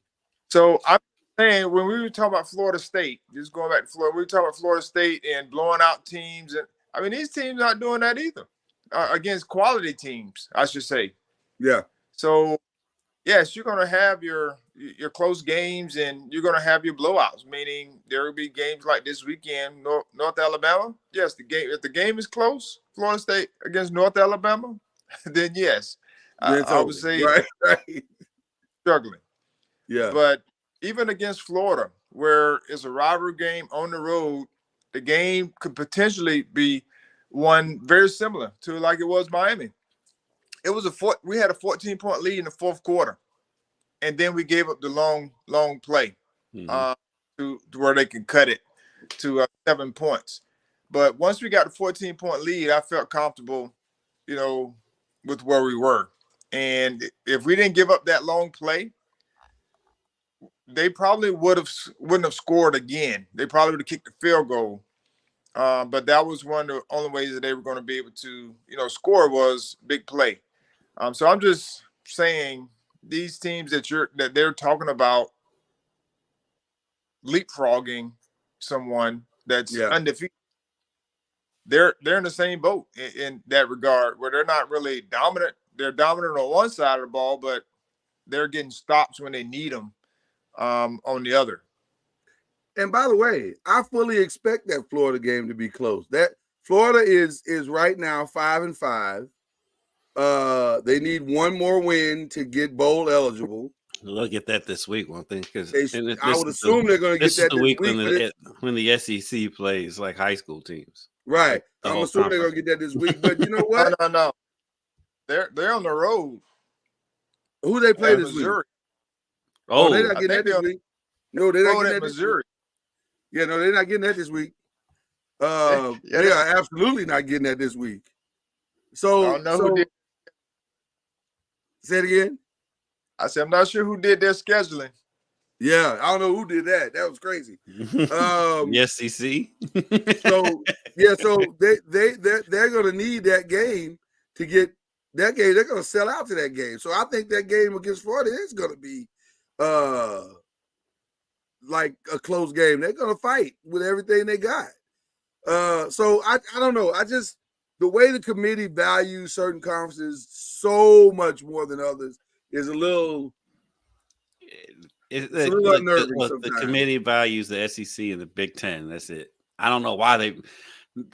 So I'm saying when we were talking about Florida State, just going back to Florida, we were talking about Florida State and blowing out teams. And I mean, these teams not doing that either against quality teams, I should say. Yeah. So, yes, you're going to have your close games and you're going to have your blowouts, meaning there will be games like this weekend, North Alabama. Yes, if the game is close, Florida State against North Alabama, then yes, I would say right. struggling. Yeah. But even against Florida, where it's a rivalry game on the road, the game could potentially be one very similar to like it was Miami. It was we had a 14-point lead in the fourth quarter, and then we gave up the long play to where they can cut it to 7 points. But once we got the 14-point lead, I felt comfortable, with where we were. And if we didn't give up that long play, they probably wouldn't have scored again. They probably would have kicked the field goal. But that was one of the only ways that they were going to be able to, score was big play. So I'm just saying these teams that they're talking about leapfrogging someone that's undefeated. They're in the same boat in that regard, where they're not really dominant. They're dominant on one side of the ball, but they're getting stops when they need them on the other. And by the way, I fully expect that Florida game to be close. That Florida is right now 5-5. They need one more win to get bowl eligible. They'll get that this week, won't they? Because I would assume they're going to get that this week when the SEC plays like high school teams. Right. I'm assuming they're going to get that this week. But you know what? No. They're on the road. Who they play this Missouri. week? Oh, they're not getting that this week. No, they're not getting that Missouri. Yeah, no, they're not getting that this week. They are absolutely not getting that this week. So, I don't know who did. Say it again. I said I'm not sure who did their scheduling. Yeah, I don't know who did that. That was crazy. The SEC. so they're going to need that game to get that game. They're going to sell out to that game. So I think that game against Florida is going to be like a close game. They're going to fight with everything they got. So I don't know. The way the committee values certain conferences so much more than others is a little unnerving. The committee values the SEC and the Big Ten. That's it. I don't know why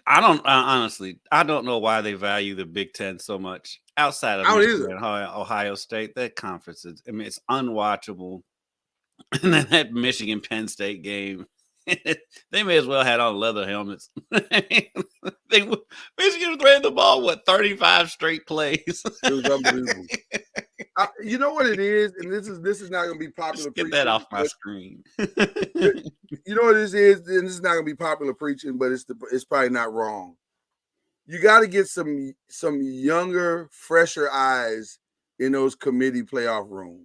I don't know why they value the Big Ten so much outside of Ohio State. That conference is, it's unwatchable. And then that Michigan Penn State game, they may as well had on leather helmets. Michigan ran the ball 35 straight plays. It was unbelievable. You know what it is, and this is not going to be popular. Get that off my screen. You know what this is, and this is not going to be popular preaching, but it's probably not wrong. You got to get some younger, fresher eyes in those committee playoff rooms.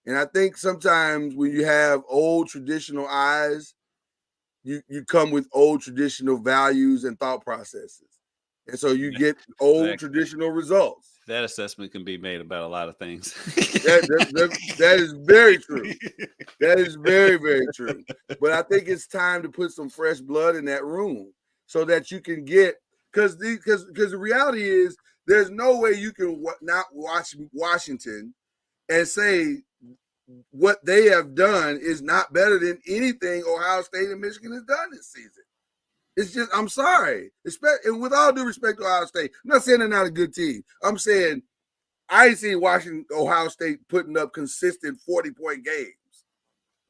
And I think sometimes when you have old traditional eyes, you come with old traditional values and thought processes. And so you get old traditional results. That assessment can be made about a lot of things. That is very true. That is very, very true. But I think it's time to put some fresh blood in that room so that you can get because the reality is there's no way you can not watch Washington and say what they have done is not better than anything Ohio State and Michigan has done this season. It's just, I'm sorry. And with all due respect to Ohio State, I'm not saying they're not a good team. I'm saying I ain't seen Ohio State putting up consistent 40-point games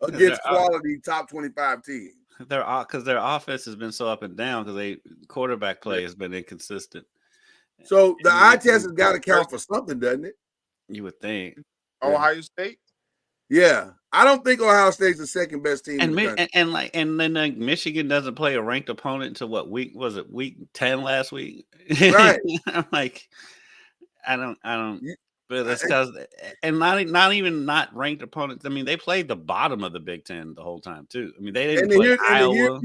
against quality top 25 teams. Because their offense has been so up and down because quarterback play has been inconsistent. So the eye test has got to count for something, doesn't it? You would think. Ohio State? Yeah. I don't think Ohio State's the second best team in the country. And then Michigan doesn't play a ranked opponent until what week was it? Week 10 last week? Right. I'm like, I don't. But that's because and not even not ranked opponents. I mean, they played the bottom of the Big Ten the whole time too. I mean, they didn't play Iowa.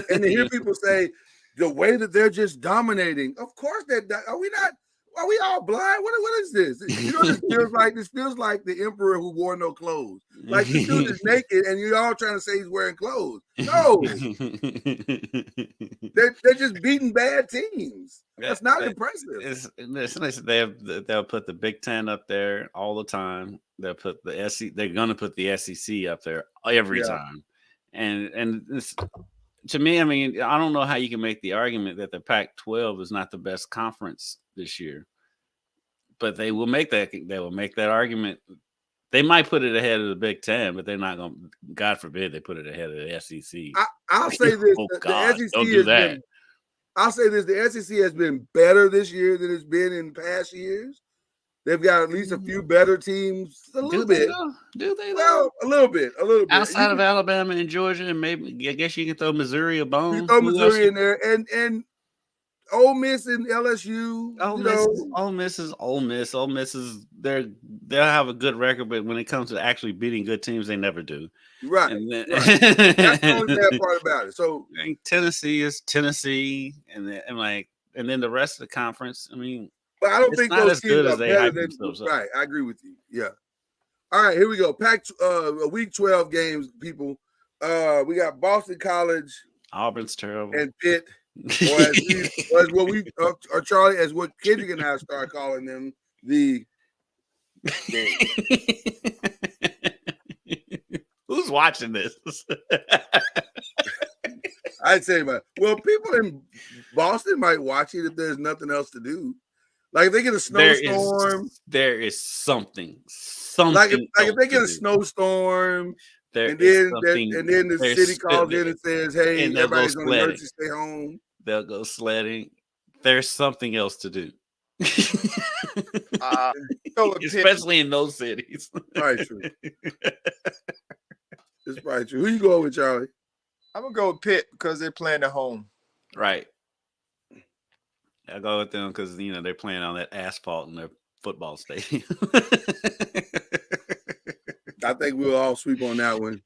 And to hear people say the way that they're just dominating. Of course, are we not? Are we all blind? What is this? You know, this feels like the emperor who wore no clothes. Like the dude is naked, and you're all trying to say he's wearing clothes. No, they're just beating bad teams. That's not impressive. They'll put the Big Ten up there all the time. They'll put the SEC. They're going to put the SEC up there every time. And to me, I mean, I don't know how you can make the argument that the Pac-12 is not the best conference this year, but they will make that. They will make that argument. They might put it ahead of the Big Ten, but they're not going to. God forbid they put it ahead of the SEC. I'll say this: God, the SEC has been. I'll say this: the SEC has been better this year than it's been in past years. They've got at least a few better teams. A little bit. Do they? Well, a little bit. Outside of Alabama and Georgia, and maybe I guess you can throw Missouri a bone. You throw Missouri in there, and Ole Miss and LSU. Ole Miss is Ole Miss. Ole Miss is they'll have a good record, but when it comes to actually beating good teams, they never do. Right. Right. That's the only bad part about it. So Tennessee is Tennessee, and then the rest of the conference. I mean. But I don't think those teams are better than right. I agree with you. Yeah. All right, here we go. Week 12 games, people. We got Boston College, Auburn's terrible, and Pitt, or Charlie, as what Kendrick and I start calling them, the game. Who's watching this? I'd say, well, people in Boston might watch it if there's nothing else to do. Like if they get a snowstorm, there is something. Like if they get a snowstorm, and then the city calls in and says, "Hey, everybody's on emergency, stay home." They'll go sledding. There's something else to do, especially in those cities. Probably true. It's probably true. Who you going with, Charlie? I'm gonna go with Pitt because they're playing at home. Right. I go with them because they're playing on that asphalt in their football stadium. I think we'll all sweep on that one.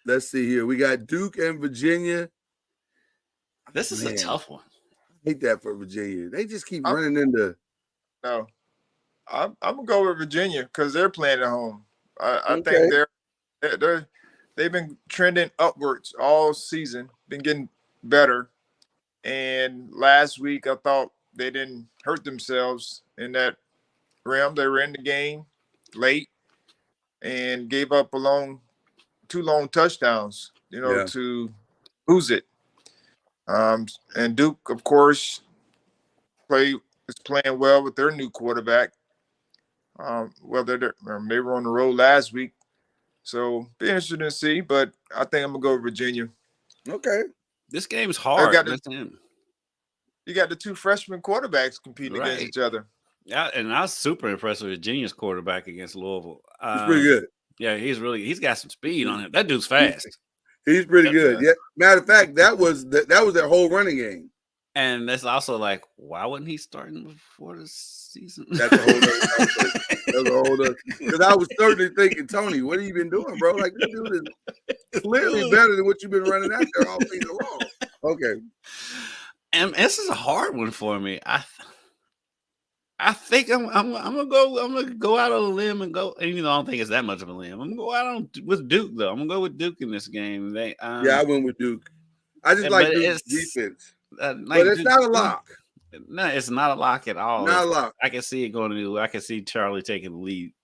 Let's see here. We got Duke and Virginia. This is a tough one. I hate that for Virginia. They just keep running into. No, I'm gonna go with Virginia because they're playing at home. I think they've been trending upwards all season, been getting better. And last week, I thought they didn't hurt themselves in that realm. They were in the game late and gave up 2 long touchdowns, to lose it. And Duke, of course, is playing well with their new quarterback. They were on the road last week. So be interested to see, but I think I'm gonna go with Virginia. Okay. This game's hard. You got the 2 freshman quarterbacks competing against each other. Yeah, and I was super impressed with Virginia's quarterback against Louisville. He's pretty good. Yeah, he's got some speed on him. That dude's fast. He's pretty good. Yeah. Matter of fact, that was their whole running game. And that's also like, why wasn't he starting before the season? That's a whole other. Because I was certainly thinking, Tony, what have you been doing, bro? Like this dude is clearly better than what you've been running out there all season long. Okay. And this is a hard one for me. I think I'm gonna go out on a limb and go. Even though I don't think it's that much of a limb, I'm gonna go out with Duke though. I'm gonna go with Duke in this game. Yeah, I went with Duke. I just like but Duke's it's defense, like but it's not a lock. No, it's not a lock at all. Not a lock. I can see it going to. I can see Charlie taking the lead.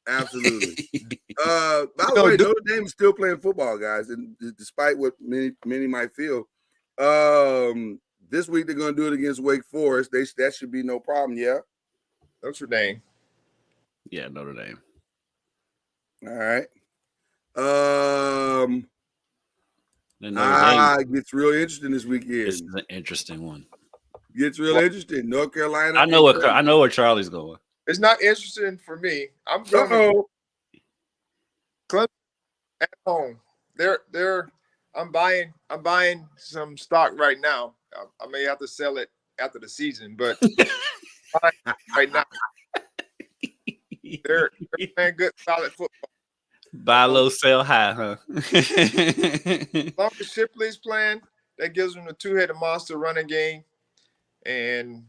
Absolutely. By the way, Notre Dame is still playing football, guys, and despite what many might feel, this week they're going to do it against Wake Forest. That should be no problem. Yeah. Notre Dame. Yeah, Notre Dame. All right. It gets real interesting this weekend. This is an interesting one. Gets real interesting. North Carolina. I know where Charlie's going. It's not interesting for me. I'm going Clemson at home. I'm buying some stock right now. I may have to sell it after the season, but right now they're playing good, solid football. Buy low, sell high, huh? As long as Shipley's playing, that gives them the two-headed monster running game, and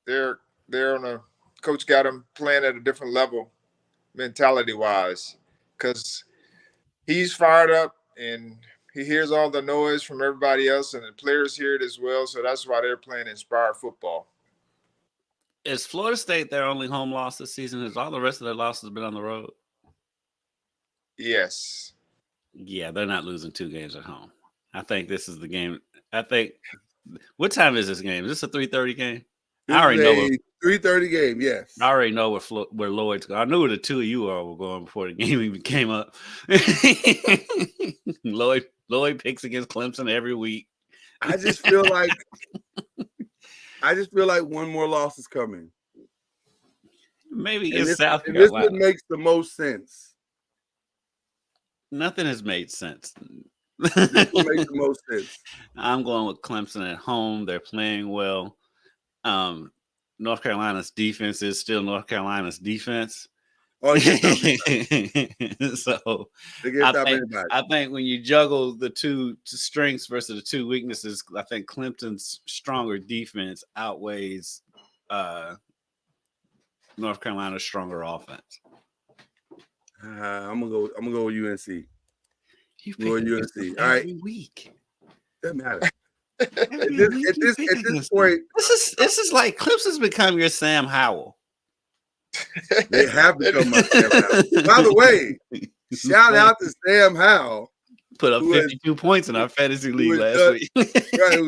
they're on a coach got them playing at a different level, mentality-wise, because he's fired up and he hears all the noise from everybody else, and the players hear it as well. So that's why they're playing inspired football. Is Florida State their only home loss this season? Has all the rest of their losses been on the road? Yes. Yeah, they're not losing 2 games at home. I think this is the game. What time is this game? Is this a 3:30 game? I already know. 3:30 game, yes. I already know where Lloyd's going. I knew where the two of you all were going before the game even came up. Lloyd picks against Clemson every week. I just feel like one more loss is coming. Maybe it's South Carolina. This Carolina. one makes the most sense. Nothing has made sense. This one makes the most sense. I'm going with Clemson at home. They're playing well. North Carolina's defense is still North Carolina's defense. Oh, yeah. So I think when you juggle the two strengths versus the two weaknesses, I think Clemson's stronger defense outweighs North Carolina's stronger offense. I'm gonna go with UNC. You pick UNC every week. Doesn't matter. At this point, this is like Clemson's become your Sam Howell. They have become my Sam Howell. By the way, shout out to Sam Howell. Put up 52 points in our fantasy league last week. Right,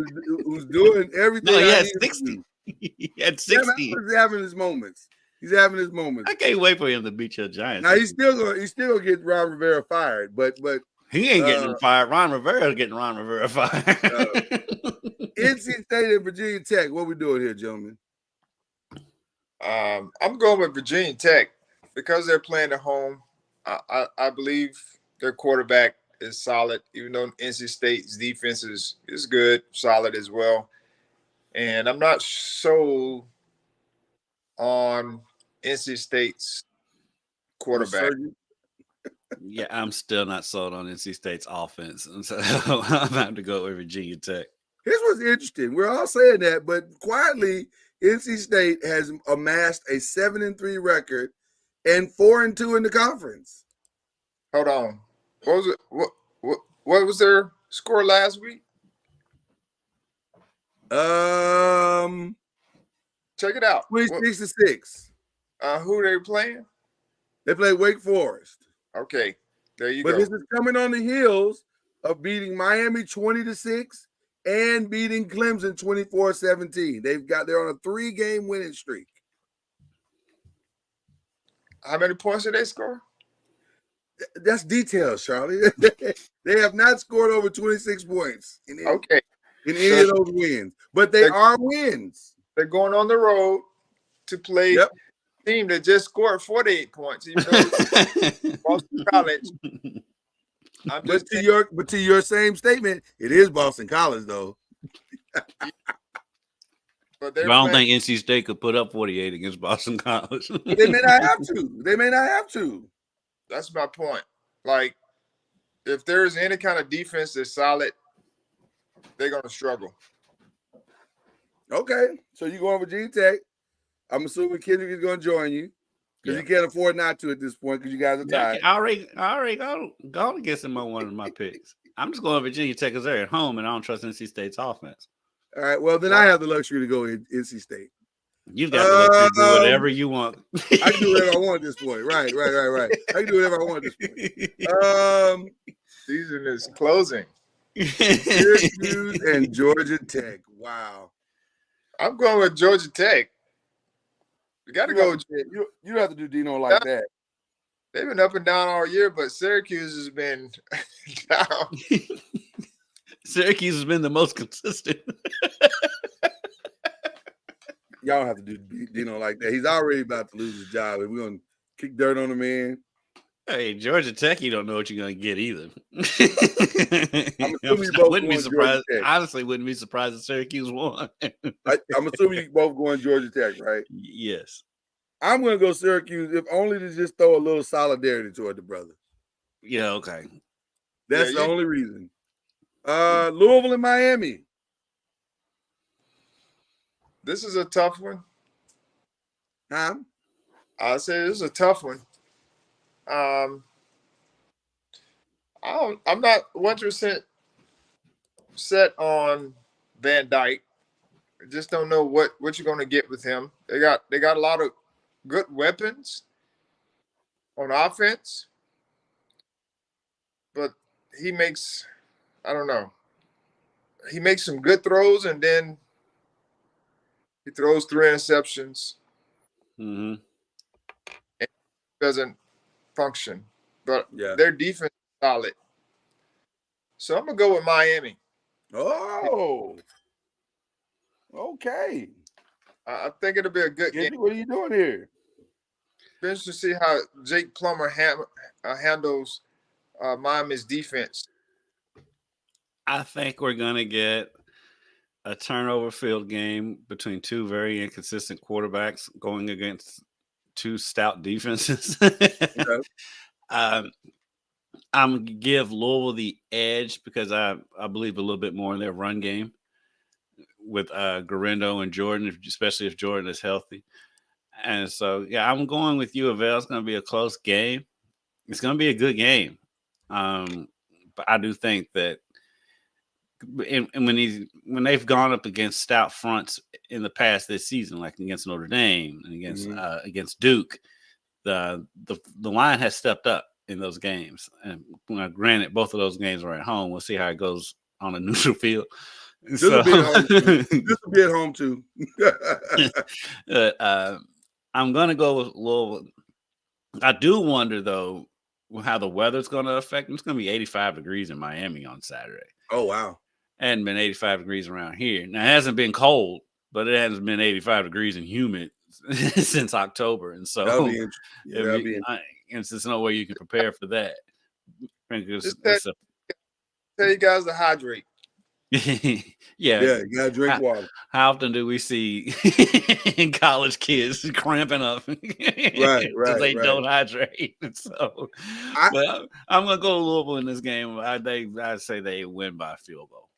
who's doing everything. No, he had 60. He had 60. He's having his moments. I can't wait for him to beat your Giants. Now he's still gonna get Ron Rivera fired, but he ain't getting him fired. Ron Rivera's getting Ron Rivera fired. NC State and Virginia Tech. What we doing here, gentlemen? I'm going with Virginia Tech because they're playing at home. I believe their quarterback is solid, even though NC State's defense is good, solid as well. And I'm not so on NC State's quarterback. Yeah, I'm still not sold on NC State's offense. And so I'm about to go with Virginia Tech. Here's what's interesting. We're all saying that, but quietly, NC State has amassed a 7-3 record and 4-2 in the conference. Hold on. What was it? What was their score last week? Check it out. 26-6. Who are they playing? They play Wake Forest. Okay, there you go. But this is coming on the heels of beating Miami 20-6 and beating Clemson 24-17. They're on a 3-game winning streak. How many points did they score? That's details, Charlie. They have not scored over 26 points in any of those wins, but they are wins. They're going on the road to play a team that just scored 48 points. Even though Boston College. But to your same statement, it is Boston College, though. But I don't think NC State could put up 48 against Boston College. They may not have to. That's my point. Like, if there's any kind of defense that's solid, they're going to struggle. Okay, so you going Virginia Tech. I'm assuming Kendrick is going to join you because you can't afford not to at this point because you guys are tied. I already gone against him on one of my picks. I'm just going Virginia Tech because they're at home and I don't trust NC State's offense. All right, well, then I have the luxury to go in NC State. You've got the luxury to do whatever you want. I can do whatever I want at this point. Right. I can do whatever I want at this point. Season is closing. Syracuse and Georgia Tech. Wow. I'm going with Georgia Tech. You got to go. You don't have to do Dino like that. They've been up and down all year, but Syracuse has been down. Syracuse has been the most consistent. Y'all don't have to do Dino like that. He's already about to lose his job, and we're going to kick dirt on the man. Hey, Georgia Tech, you don't know what you're going to get either. I'm assuming you both wouldn't be surprised. Georgia Tech. Honestly, wouldn't be surprised if Syracuse won. I'm assuming you both going Georgia Tech, right? Yes. I'm going to go Syracuse, if only to just throw a little solidarity toward the brother. Yeah, okay. That's the only reason. Louisville and Miami. This is a tough one. Huh? I say this is a tough one. I'm not 100% set on Van Dyke. I just don't know what you're going to get with him. They got a lot of good weapons on offense, but he makes some good throws and then he throws 3 interceptions. Mm-hmm. And doesn't function, but their defense is solid. So I'm gonna go with Miami. Oh, okay. I think it'll be a good game. What are you doing here? Be interested to see how Jake Plummer handles Miami's defense. I think we're gonna get a turnover-filled game between two very inconsistent quarterbacks going against two stout defenses. Okay. I'm gonna give Louisville the edge because I believe a little bit more in their run game with Garendo and Jordan, especially if Jordan is healthy. And so, I'm going with U of L. It's going to be a close game. It's going to be a good game. But I do think that when they've gone up against stout fronts in the past this season, like against Notre Dame and against Duke, the line has stepped up in those games. And granted, both of those games are at home. We'll see how it goes on a neutral field. This will be at home too. I'm going to go with Louisville. I do wonder, though, how the weather's going to affect them. It's going to be 85 degrees in Miami on Saturday. Oh, wow. It hadn't been 85 degrees around here. Now, it hasn't been cold, but it hasn't been 85 degrees and humid since October. And so there's no way you can prepare for that. Tell you guys to hydrate. You gotta drink water. How often do we see college kids cramping up because they don't hydrate? So, I'm gonna go Louisville in this game. I say they win by a field goal,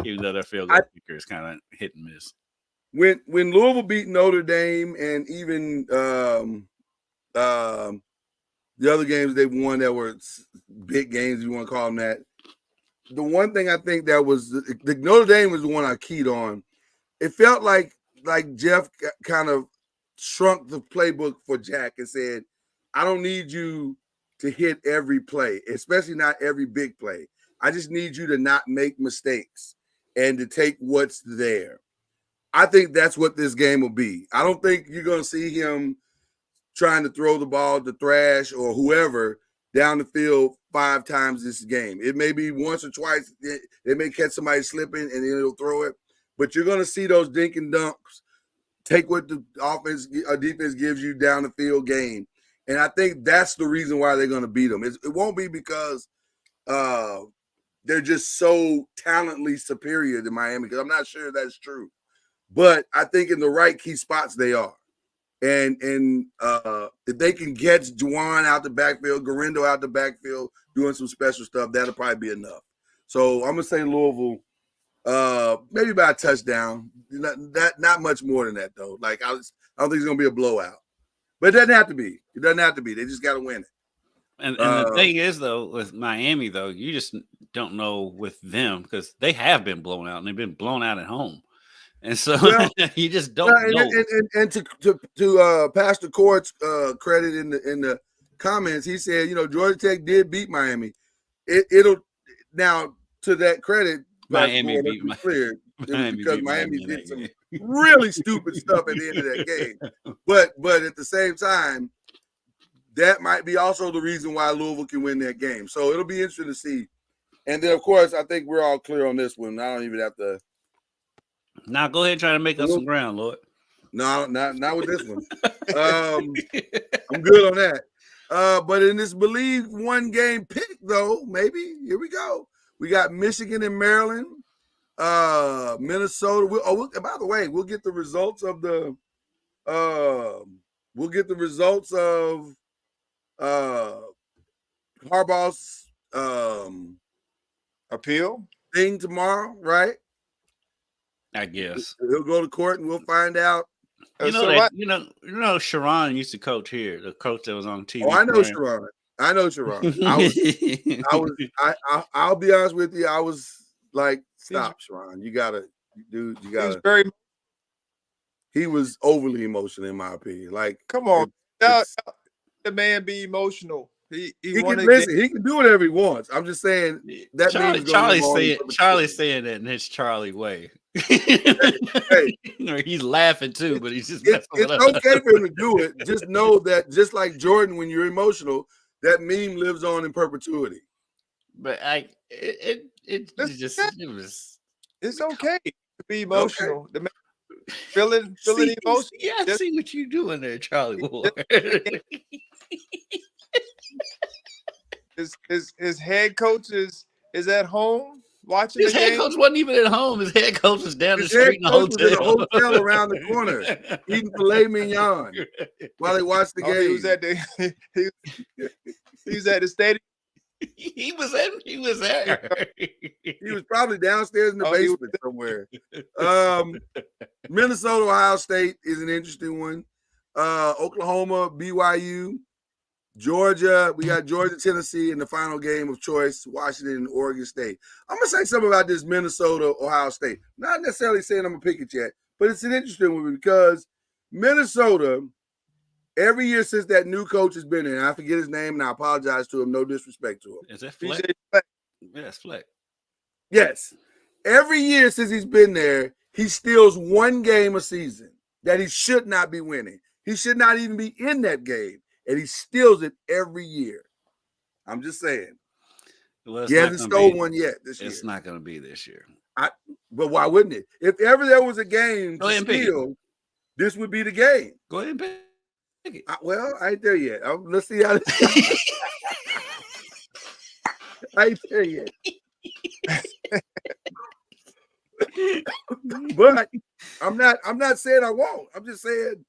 even though their field goal kicker is kind of hit and miss. When Louisville beat Notre Dame and even the other games they won that were big games, if you want to call them that. The one thing I think that was the Notre Dame was the one I keyed on. It felt like Jeff kind of shrunk the playbook for Jack and said, I don't need you to hit every play, especially not every big play. I just need you to not make mistakes and to take what's there. I think that's what this game will be. I don't think you're going to see him trying to throw the ball to Thrash or whoever down the field 5 times this game. It may be once or twice. They may catch somebody slipping and then he'll throw it. But you're going to see those dink and dunks, take what the defense gives you down the field game. And I think that's the reason why they're going to beat them. It won't be because they're just so talently superior to Miami, because I'm not sure that's true. But I think in the right key spots they are. And if they can catch Juwan out the backfield, Garendo out the backfield, doing some special stuff, that'll probably be enough. So I'm going to say Louisville Maybe by a touchdown. Not much more than that though. Like I don't think it's gonna be a blowout. But it doesn't have to be. It doesn't have to be. They just got to win it. And the thing is, though, with Miami, though, you just don't know with them because they have been blown out and they've been blown out at home, and so you just don't know. And to Pastor Court's credit in the comments, he said, Georgia Tech did beat Miami. It'll now to that credit, Miami beat clear because Miami did some really stupid stuff at the end of that game. But at the same time, that might be also the reason why Louisville can win that game. So it'll be interesting to see. And then, of course, I think we're all clear on this one. I don't even have to. Now go ahead and try to make up some ground, Lord. No, not with this one. I'm good on that. But in this BLEAV one game pick, though, maybe here we go. We got Michigan and Maryland, Minnesota. By the way, we'll get the results of the. We'll get the results of Harbaugh's appeal thing tomorrow, right? I guess he'll go to court and we'll find out. Sharon used to coach here, the coach that was on TV. Oh, I know Sharon. I'll be honest with you. I was like, stop, Sharon. You gotta. He was overly emotional, in my opinion. Like, come on, the man be emotional. He can listen. He can do whatever he wants. I'm just saying that Charlie's saying that in his Charlie way. Hey. He's laughing too, but he's just it's okay for him to do it. Just know that, just like Jordan, when you're emotional, that meme lives on in perpetuity. But it's okay to be emotional. Okay. Feeling emotional. Yeah, I see what you doing there, Charlie Ward. His head coach is at home watching his the head game. coach wasn't even at home. His head coach was down the street in the hotel. Was in a hotel around the corner eating filet mignon while they watched the game. He was at the stadium. He was there. He was probably downstairs in the basement somewhere. Minnesota, Ohio State is an interesting one. Oklahoma, BYU, Georgia. We got Georgia, Tennessee in the final game of choice. Washington and Oregon State. I'm gonna say something about this Minnesota, Ohio State. Not necessarily saying I'm gonna pick it yet, but it's an interesting one because Minnesota. Every year since that new coach has been in, I forget his name, and I apologize to him. No disrespect to him. Is that Fleck? Yeah, it's Fleck. Yes. Every year since he's been there, he steals one game a season that he should not be winning. He should not even be in that game, and he steals it every year. I'm just saying. Well, he hasn't stolen one yet this year. It's not going to be this year. But why wouldn't it? If ever there was a game to steal, this would be the game. Go ahead and pick. Well, I ain't there yet. Let's see how this I ain't there yet. But I'm not saying I won't. I'm just saying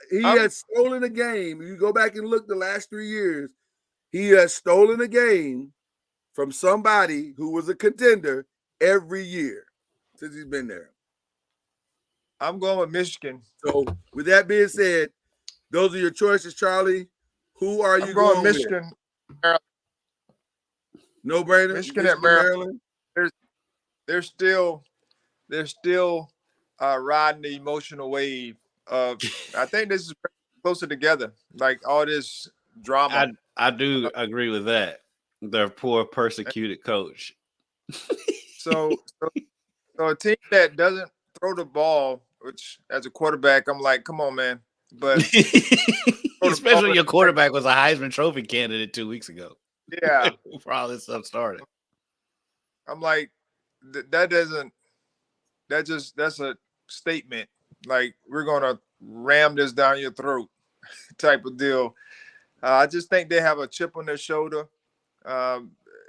he has stolen a game. You go back and look the last 3 years, he has stolen a game from somebody who was a contender every year since he's been there. I'm going with Michigan. So with that being said, those are your choices, Charlie. Who are you going Michigan, with? No brainer. Michigan at Maryland. They're still riding the emotional wave of. I think this is closer together. Like all this drama. I do agree with that. Their poor persecuted coach. So a team that doesn't throw the ball, which as a quarterback, I'm like, come on, man. But especially your quarterback was a Heisman Trophy candidate 2 weeks ago. Yeah, before all this stuff started. I'm like, that's a statement. Like we're gonna ram this down your throat, type of deal. I just think they have a chip on their shoulder,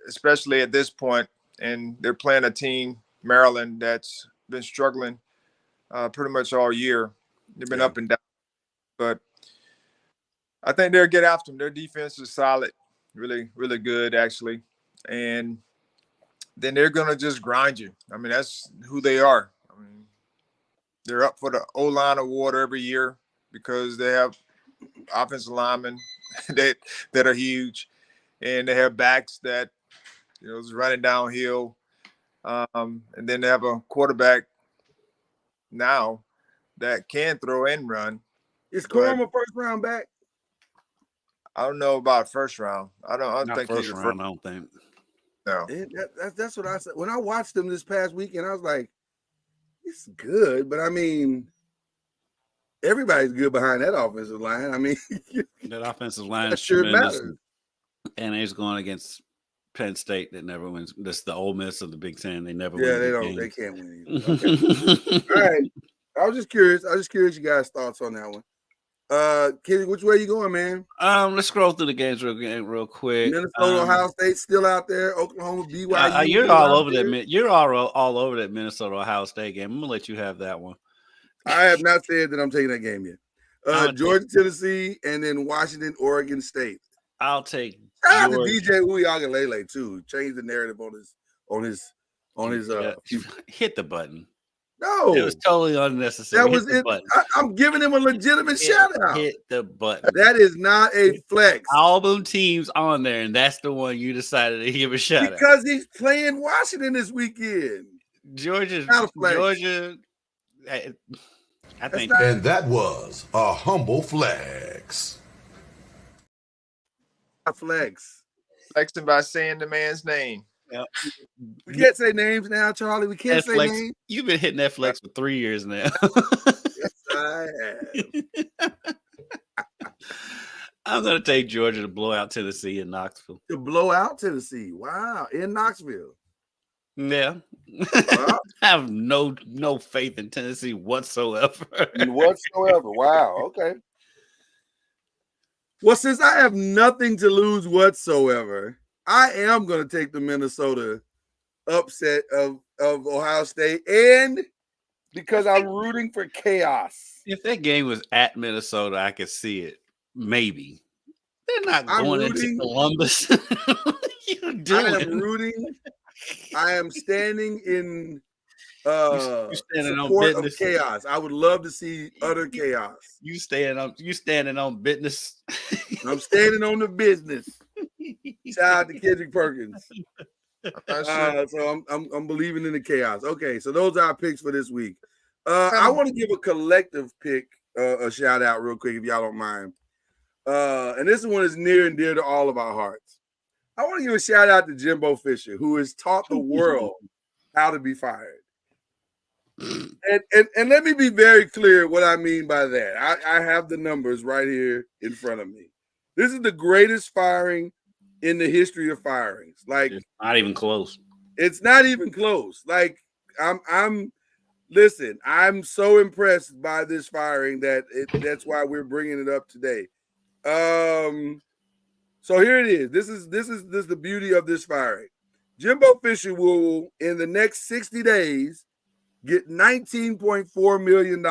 especially at this point, and they're playing a team, Maryland, that's been struggling pretty much all year. They've been up and down. But I think they'll get after them. Their defense is solid, really, really good, actually. And then they're gonna just grind you. I mean, that's who they are. I mean, they're up for the O-line award every year because they have offensive linemen that are huge, and they have backs that is running downhill, and then they have a quarterback now that can throw and run. Is Corum a first round back? I don't know about first round. I don't Not think first he's a round. I don't think. No. That's what I said. When I watched him this past weekend, I was like, it's good, but I mean, everybody's good behind that offensive line. I mean, that offensive line is sure tremendous. matters. And he's going against Penn State that never wins. That's the Ole Miss of the Big Ten. They never Yeah, win. they don't. They can't win either. Okay. All right. I was just curious. You guys' thoughts on that one. Kenny, which way you going, man? Let's scroll through the games real quick. Minnesota, Ohio State still out there. Oklahoma, BYU. You're all over that. You're all over that Minnesota Ohio State game. I'm gonna let you have that one. I have not said that I'm taking that game yet. Georgia, Tennessee, and then Washington, Oregon State. I'll take. Shout out to DJ Uiagalelei too. Changed the narrative on his. Hit the button. No, it was totally unnecessary. That was it. I'm giving him a legitimate shout out. Hit the button. That is not a flex. All them teams on there, and that's the one you decided to give a shout out because he's playing Washington this weekend. Georgia. I think, and that was a humble flex. A flex. Flexing by saying the man's name. Yep. We can't say names now, Charlie. We can't say names. You've been hitting that flex for 3 years now. Yes, I have. I'm going to take Georgia to blow out Tennessee in Knoxville. To blow out Tennessee. Wow. In Knoxville. Yeah. I have no faith in Tennessee whatsoever. Wow. Okay. Well, since I have nothing to lose whatsoever, I am going to take the Minnesota upset of Ohio State, and because I'm rooting for chaos. If that game was at Minnesota, I could see it. Maybe. They're not going into Columbus. You're doing. I am rooting. I am standing in support of chaos. I would love to see utter chaos. You standing on business. I'm standing on the business. Shout out to Kendrick Perkins. So I'm believing in the chaos. Okay, so those are our picks for this week. I want to give a collective pick, a shout out real quick, if y'all don't mind. And this one is near and dear to all of our hearts. I want to give a shout out to Jimbo Fisher, who has taught the world how to be fired. And let me be very clear what I mean by that. I have the numbers right here in front of me. This is the greatest firing in the history of firings. Like, it's not even close. It's not even close. Like, I'm so impressed by this firing that's why we're bringing it up today. So here it is. This is the beauty of this firing. Jimbo Fisher will, in the next 60 days, get $19.4 million.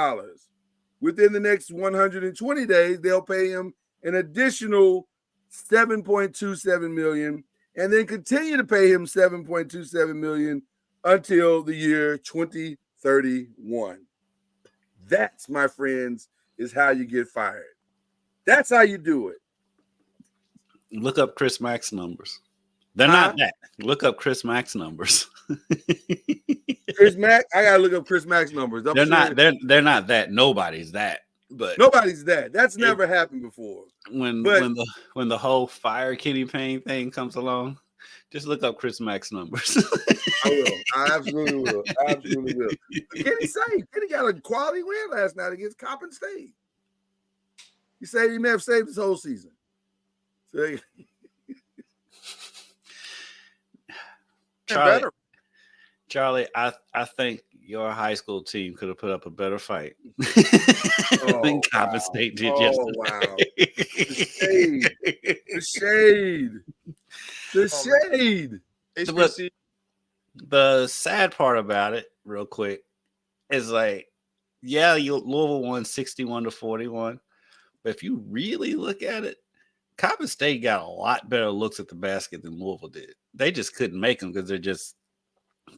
Within the next 120 days, they'll pay him an additional $7.27 million, and then continue to pay him $7.27 million until the year 2031. That's, my friends, is how you get fired. That's how you do it. Look up Chris Mack's numbers. They're not that. Look up Chris Mack's numbers. Chris Mack, I gotta look up Chris Mack's numbers. They're not that. Nobody's that. But nobody's that. That's never happened before. When the whole fire Kenny Payne thing comes along, just look up Chris Mack's numbers. I will. I absolutely will. Kenny got a quality win last night against Coppin State. He said he may have saved his whole season. So Charlie, I think your high school team could have put up a better fight than Coppin State did yesterday. Wow. The shade. The sad part about it, real quick, is like, yeah, Louisville won 61-41, but if you really look at it, Coppin State got a lot better looks at the basket than Louisville did. They just couldn't make them because they're just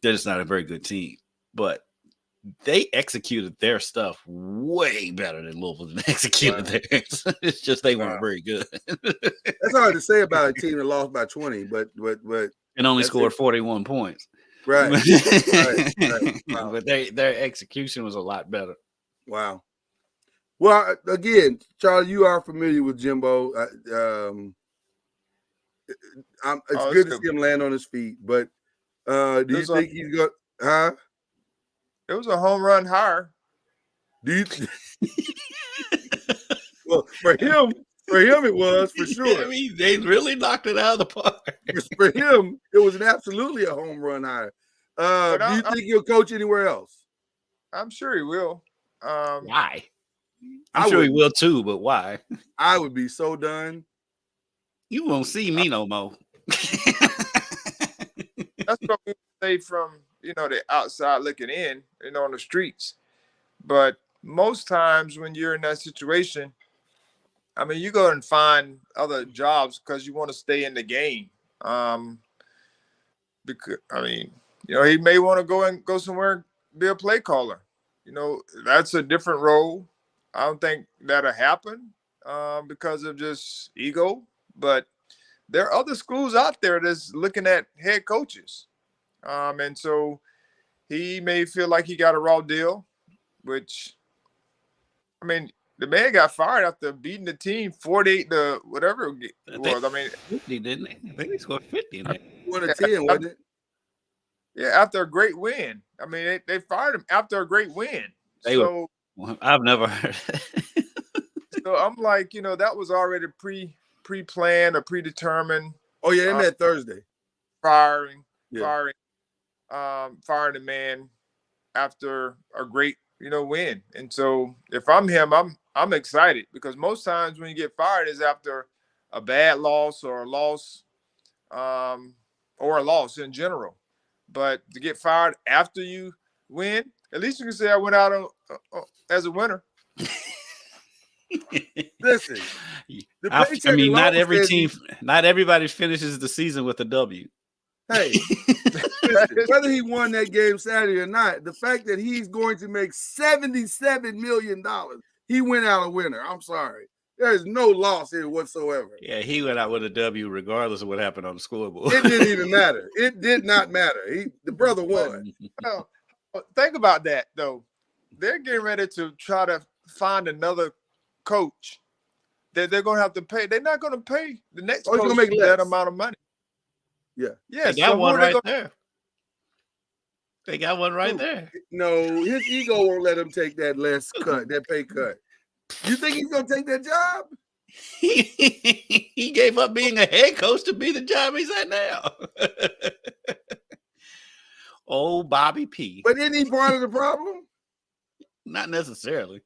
They're just not a very good team, but they executed their stuff way better than Louisville executed theirs. It's just they weren't very good. That's hard to say about a team that lost by 20, but and only scored 41 points. Right. Right. Wow. But their execution was a lot better. Wow. Well, again, Charlie, you are familiar with Jimbo. It's good to see him land on his feet, but do you think he's got? Huh? It was a home run hire. Do you? Well, for him, it was for sure. I mean, they really knocked it out of the park. For him, it was absolutely a home run hire. Do you think he'll coach anywhere else? I'm sure he will. Why? I'm sure he will too, but why? I would be so done. You won't see me no more. That's what we say from the outside looking in, on the streets. But most times when you're in that situation, I mean, you go and find other jobs because you want to stay in the game. Because he may want to go somewhere and be a play caller. That's a different role. I don't think that'll happen because of just ego. But there are other schools out there that's looking at head coaches. And so he may feel like he got a raw deal, which, I mean, the man got fired after beating the team 48 to whatever it was. I mean, 50, didn't they? I think they scored 50. One to 10, wasn't it? Yeah, after a great win. I mean, they fired him after a great win. I've never heard. So I'm like, that was already pre-planned or predetermined. Oh yeah, they met Thursday. Firing the man after a great, win. And so if I'm him, I'm excited because most times when you get fired is after a bad loss or a loss, or a loss in general. But to get fired after you win, at least you can say I went out as a winner. Listen, I mean, not everybody finishes the season with a W. Hey, listen, whether he won that game Saturday or not, the fact that he's going to make $77 million, he went out a winner. I'm sorry. There is no loss here whatsoever. Yeah, he went out with a W regardless of what happened on the scoreboard. It didn't even matter. It did not matter. The brother won. Well, think about that, though. They're getting ready to try to find another coach that they're going to have to pay. They're not going to pay the next coach that amount of money. Yeah. Yeah. They got one right there. They got one right there. No, his ego won't let him take that that pay cut. You think he's going to take that job? He gave up being a head coach to be the job he's at now. Oh, Bobby P. But isn't he part of the problem? Not necessarily.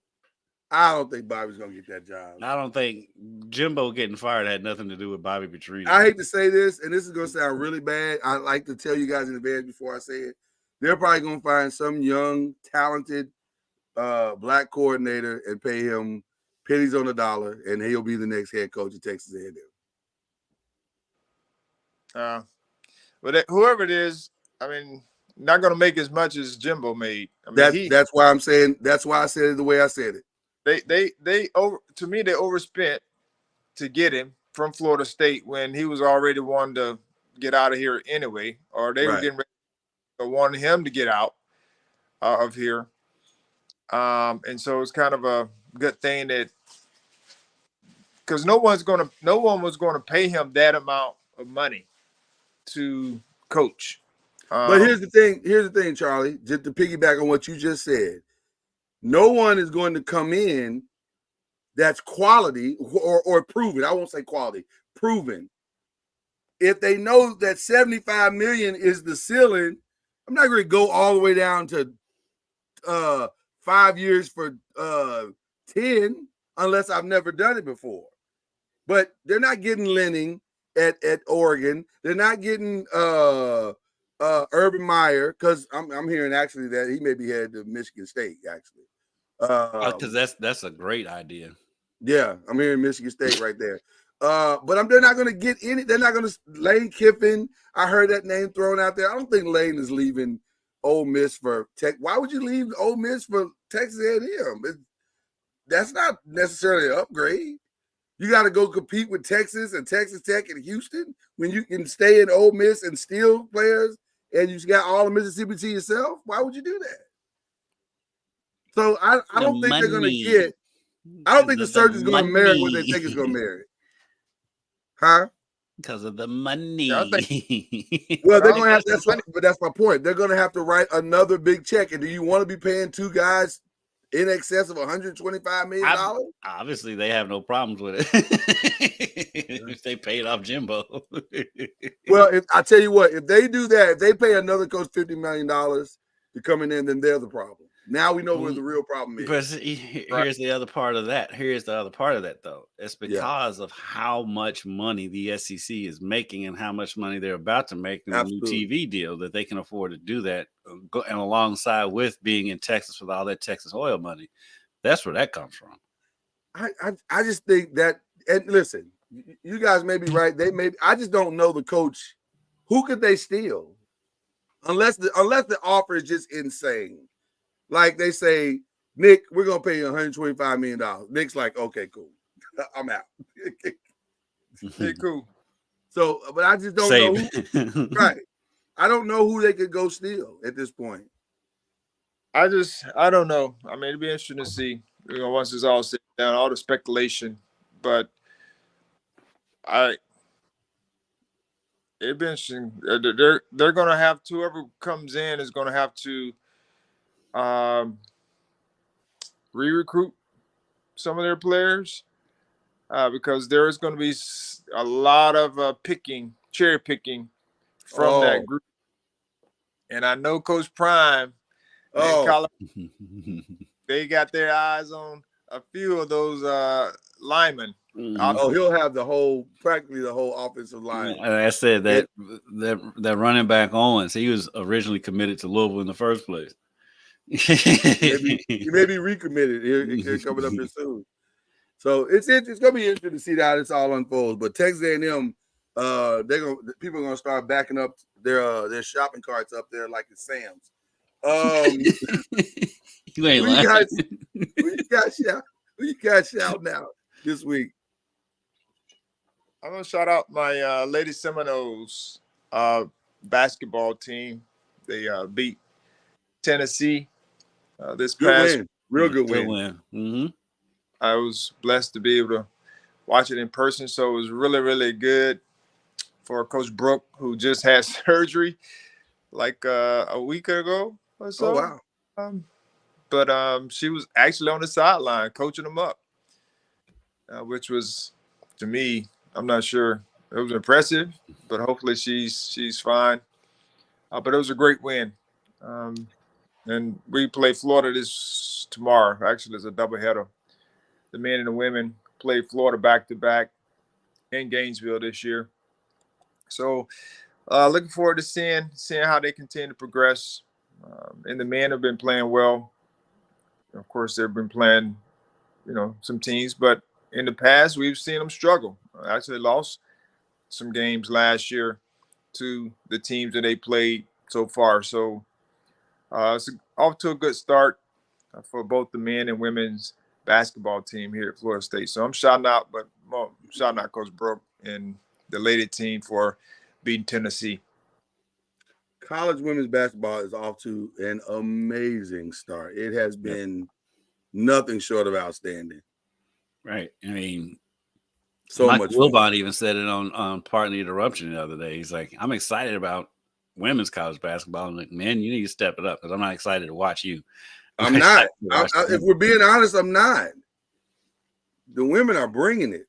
I don't think Bobby's going to get that job. I don't think Jimbo getting fired had nothing to do with Bobby Petrino. I hate to say this, and this is going to sound really bad. I like to tell you guys in advance before I say it. They're probably going to find some young, talented black coordinator and pay him pennies on the dollar, and he'll be the next head coach of Texas A&M. But whoever it is, I mean, not going to make as much as Jimbo made. I mean, that's why I'm saying. That's why I said it the way I said it. They overspent to get him from Florida State when he was already wanting to get out of here anyway, or they were getting ready to want him to get out of here. And so it's kind of a good thing that because no one was going to pay him that amount of money to coach. But here's the thing, Charlie, just to piggyback on what you just said. No one is going to come in that's quality or proven. I won't say quality, proven. If they know that $75 million is the ceiling, I'm not going to go all the way down to 5 years for 10 unless I've never done it before. But they're not getting Lenning at Oregon. They're not getting Urban Meyer because I'm hearing actually that he may be headed to Michigan State actually. Because that's a great idea. Yeah, I'm hearing Michigan State right there. They're not going to get any. They're not going to. Lane Kiffin. I heard that name thrown out there. I don't think Lane is leaving Ole Miss for Tech. Why would you leave Ole Miss for Texas A&M? That's not necessarily an upgrade. You got to go compete with Texas and Texas Tech and Houston when you can stay in Ole Miss and steal players, and you got all of Mississippi to yourself. Why would you do that? So I don't think they're going to get. I don't think the search is going to merit what they think it's going to merit. Huh? Because of the money. Yeah, well, they're going to have. But that's my point. They're going to have to write another big check. And do you want to be paying two guys in excess of $125 million? Obviously, they have no problems with it. If they paid off Jimbo. Well, I tell you what, if they do that, if they pay another coach $50 million to come in, then they're the problem. Now we know where the real problem is. But here's the other part of that. Here's the other part of that, though. It's because of how much money the SEC is making and how much money they're about to make in the new TV deal that they can afford to do that, and alongside with being in Texas with all that Texas oil money. That's where that comes from. I just think that, and listen, you guys may be right. I just don't know the coach. Who could they steal? Unless the offer is just insane. Like they say, Nick, we're gonna pay you $125 million. Nick's like, okay, cool, I'm out. Okay, cool. So, but I just don't know who. Right, I don't know who they could go steal at this point. I don't know. I mean, it'd be interesting to see. Once it's all said down, all the speculation, but it'd be interesting. They're gonna have to, whoever comes in is gonna have to re-recruit some of their players because there is going to be a lot of cherry picking from that group. And I know Coach Prime and Colorado, they got their eyes on a few of those linemen. He'll have practically the whole offensive line. And I said that running back Owens, he was originally committed to Louisville in the first place. He may be recommitted here coming up here soon. So it's going to be interesting to see how this all unfolds. But Texas A&M, people are going to start backing up their shopping carts up there like it's Sam's. You ain't lying. Who you got shouting out this week? I'm gonna shout out my Lady Seminoles basketball team. They beat Tennessee this past win. Real good win. Mm-hmm. I was blessed to be able to watch it in person, so it was really, really good for Coach Brooke, who just had surgery like a week ago or so. Oh wow! But she was actually on the sideline coaching them up, which was, to me, I'm not sure, it was impressive, but hopefully she's fine. But it was a great win. And we play Florida tomorrow. Actually, it's a doubleheader. The men and the women play Florida back-to-back in Gainesville this year. So looking forward to seeing how they continue to progress. And the men have been playing well. Of course, they've been playing, some teams. But in the past, we've seen them struggle. Actually lost some games last year to the teams that they played so far. So it's off to a good start for both the men and women's basketball team here at Florida State. So I'm shouting out Coach Brooke and the lady team for beating Tennessee. College women's basketball is off to an amazing start. It has been nothing short of outstanding. Right. I mean, so Michael much Wilbon even said it on Pardon the Interruption the other day. He's like, I'm excited about women's college basketball. I'm like, man, you need to step it up because I'm not excited to watch you. I'm not. If we're being honest, I'm not. The women are bringing it.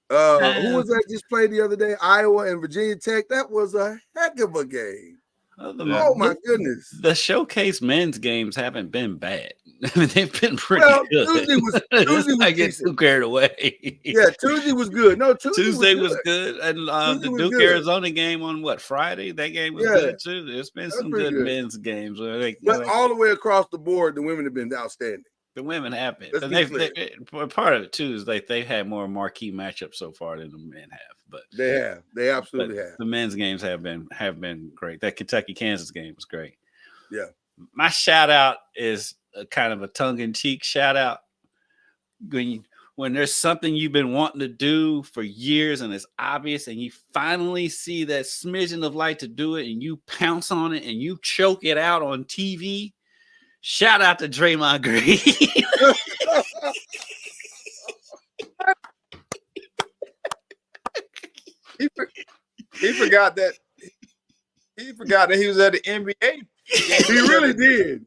Who was that just played the other day? Iowa and Virginia Tech. That was a heck of a game. Oh my goodness! The showcase men's games haven't been bad. I mean, they've been pretty good. Tuesday was I get too carried away. Yeah, Tuesday was good. No, Tuesday was good. And the Duke Arizona game on Friday? That game was good too. There's been some good men's games. But all the way across the board, the women have been outstanding. The women have been. Let's And be clear. part of it too is they've had more marquee matchups so far than the men have. But They have. They absolutely have. the men's games have been great. That Kentucky Kansas game was great. Yeah. My shout out is a kind of a tongue in cheek shout out. When there's something you've been wanting to do for years and it's obvious, and you finally see that smidgen of light to do it, and you pounce on it and you choke it out on TV. Shout out to Draymond Green. He forgot that. He forgot that he was at the NBA. He really did.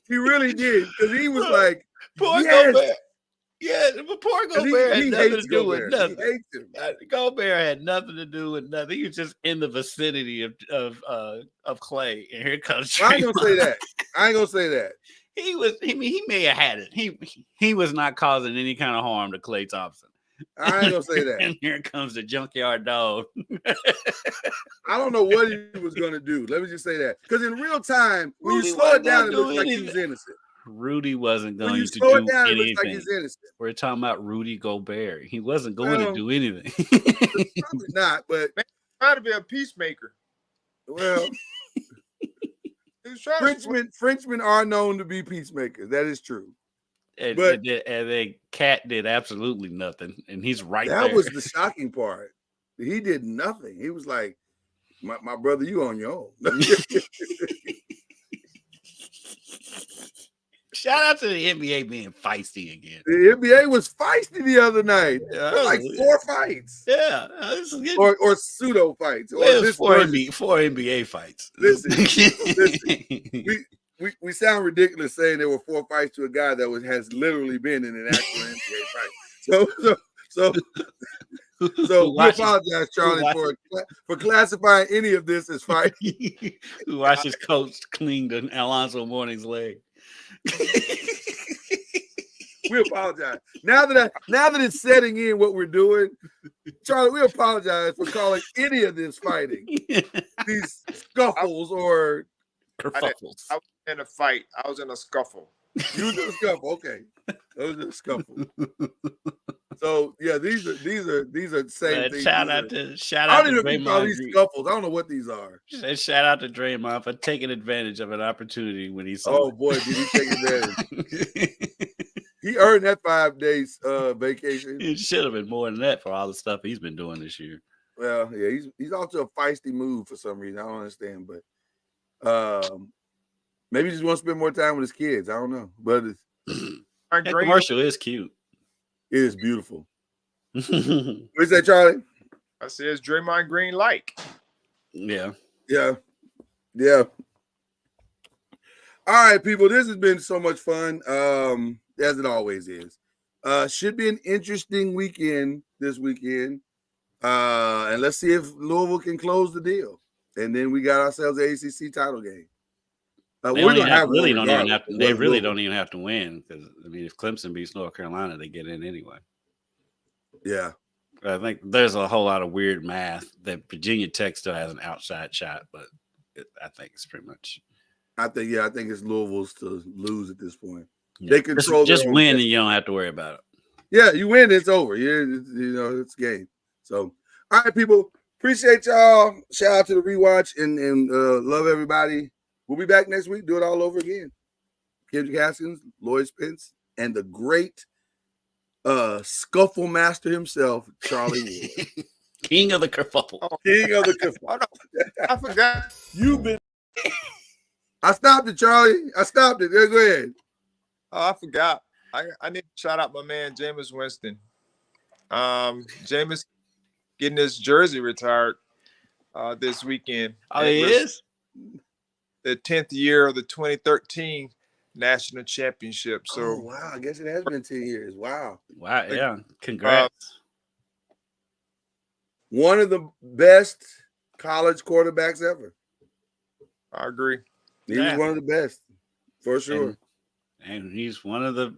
He really did. Because he was like, Poor yes. Gobert. Yeah, but poor Gobert had nothing to do with nothing. He hates him. Gobert had nothing to do with nothing. He was just in the vicinity of Clay, and here comes Draymond. I ain't gonna say that. I ain't gonna say that. He may have had it. He was not causing any kind of harm to Klay Thompson. I ain't gonna say that. And here comes the junkyard dog. I don't know what he was gonna do. Let me just say that. Because in real time, when Rudy you slow it wasn't down, gonna it do looks like he anything. was innocent. Rudy wasn't When going you to slow do it down, it anything. looks like he's innocent. We're talking about Rudy Gobert. He wasn't going to do anything. Probably not, but Trying to be a peacemaker. well, He was trying to Frenchmen are known to be peacemakers. That is true. And, But- and then Cat did absolutely nothing, and he's right That there. was the shocking part. He did nothing. He was like, my brother, you on your own. Shout out to the NBA being feisty again. The NBA was feisty the other night. Yeah, It was like 4 fights. Yeah, this is good. Or pseudo fights. Or It was this four version. NBA fights. Listen, we sound ridiculous saying there were 4 fights to a guy that has literally been in an actual NBA fight. So we apologize, Charlie, for classifying any of this as fight. Who watched his coach clean Alonzo Mourning's leg. We apologize. Now that it's setting in what we're doing, Charlie, we apologize for calling any of this fighting. These scuffles or kerfuffles. I was in a fight. I was in a scuffle. You was in a scuffle. Okay. That was a scuffle. So yeah, these are the same things. Shout out I to don't even Draymond call these Green. scuffles. I don't know what these are. Shout out to Draymond for taking advantage of an opportunity when he saw Oh boy, did he take advantage. He earned that 5 days vacation. It should have been more than that for all the stuff he's been doing this year. Well, yeah, he's also a feisty move for some reason. I don't understand, but maybe he just wants to spend more time with his kids. I don't know, but That commercial is cute. it is beautiful. What's that, Charlie? I said, it's Draymond Green like. Yeah. Yeah. All right, people. This has been so much fun, as it always is. Should be an interesting weekend this weekend. And let's see if Louisville can close the deal. And then we got ourselves an ACC title game. They really don't even have to win, because I mean, if Clemson beats North Carolina, they get in anyway. Yeah. I think there's a whole lot of weird math that Virginia Tech still has an outside shot, but I think it's pretty much. I think it's Louisville's to lose at this point. Yeah. They control just win, and you don't have to worry about it. Yeah, you win, it's over. It's game. So, all right, people, appreciate y'all. Shout out to the rewatch and love everybody. We'll be back next week. Do it all over again. Kendrick Haskins, Lloyd Spence, and the great scuffle master himself, Charlie Ward. King of the kerfuffle. King of the kerfuffle. I forgot. You've been. I stopped it, Charlie. I stopped it. Go ahead. Oh, I forgot. I need to shout out my man Jameis Winston. Jameis getting his jersey retired this weekend. Oh, he is? The 10th year of the 2013 national championship. So Oh, wow. I guess it has been 10 years. Wow. Wow, yeah. Congrats. One of the best college quarterbacks ever. I agree. He was one of the best, for sure. And he's one of the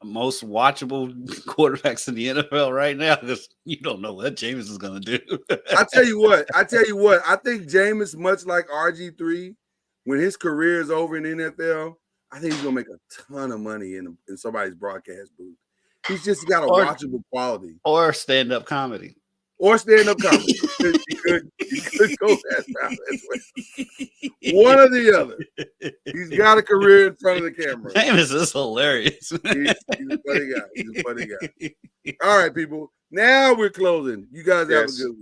most watchable quarterbacks in the NFL right now, because you don't know what Jameis is going to do. I tell you what. I think Jameis, much like RG3, when his career is over in the NFL, I think he's gonna make a ton of money in somebody's broadcast booth. He's just got a Or- watchable quality. Or stand-up comedy. Or stand-up comedy. He could go that route as well. One or the other. He's got a career in front of the camera. James is hilarious. He's a funny guy. He's a funny guy. All right, people. Now we're closing. You guys have a good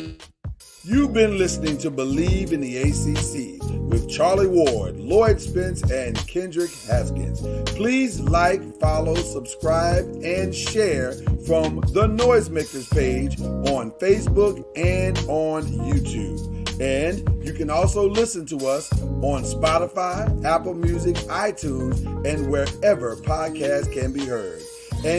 week. You've been listening to Believe in the ACC with Charlie Ward, Lloyd Spence, and Kendrick Haskins. Please like, follow, subscribe, and share from the Noisemakers page on Facebook and on YouTube. And you can also listen to us on Spotify, Apple Music, iTunes, and wherever podcasts can be heard.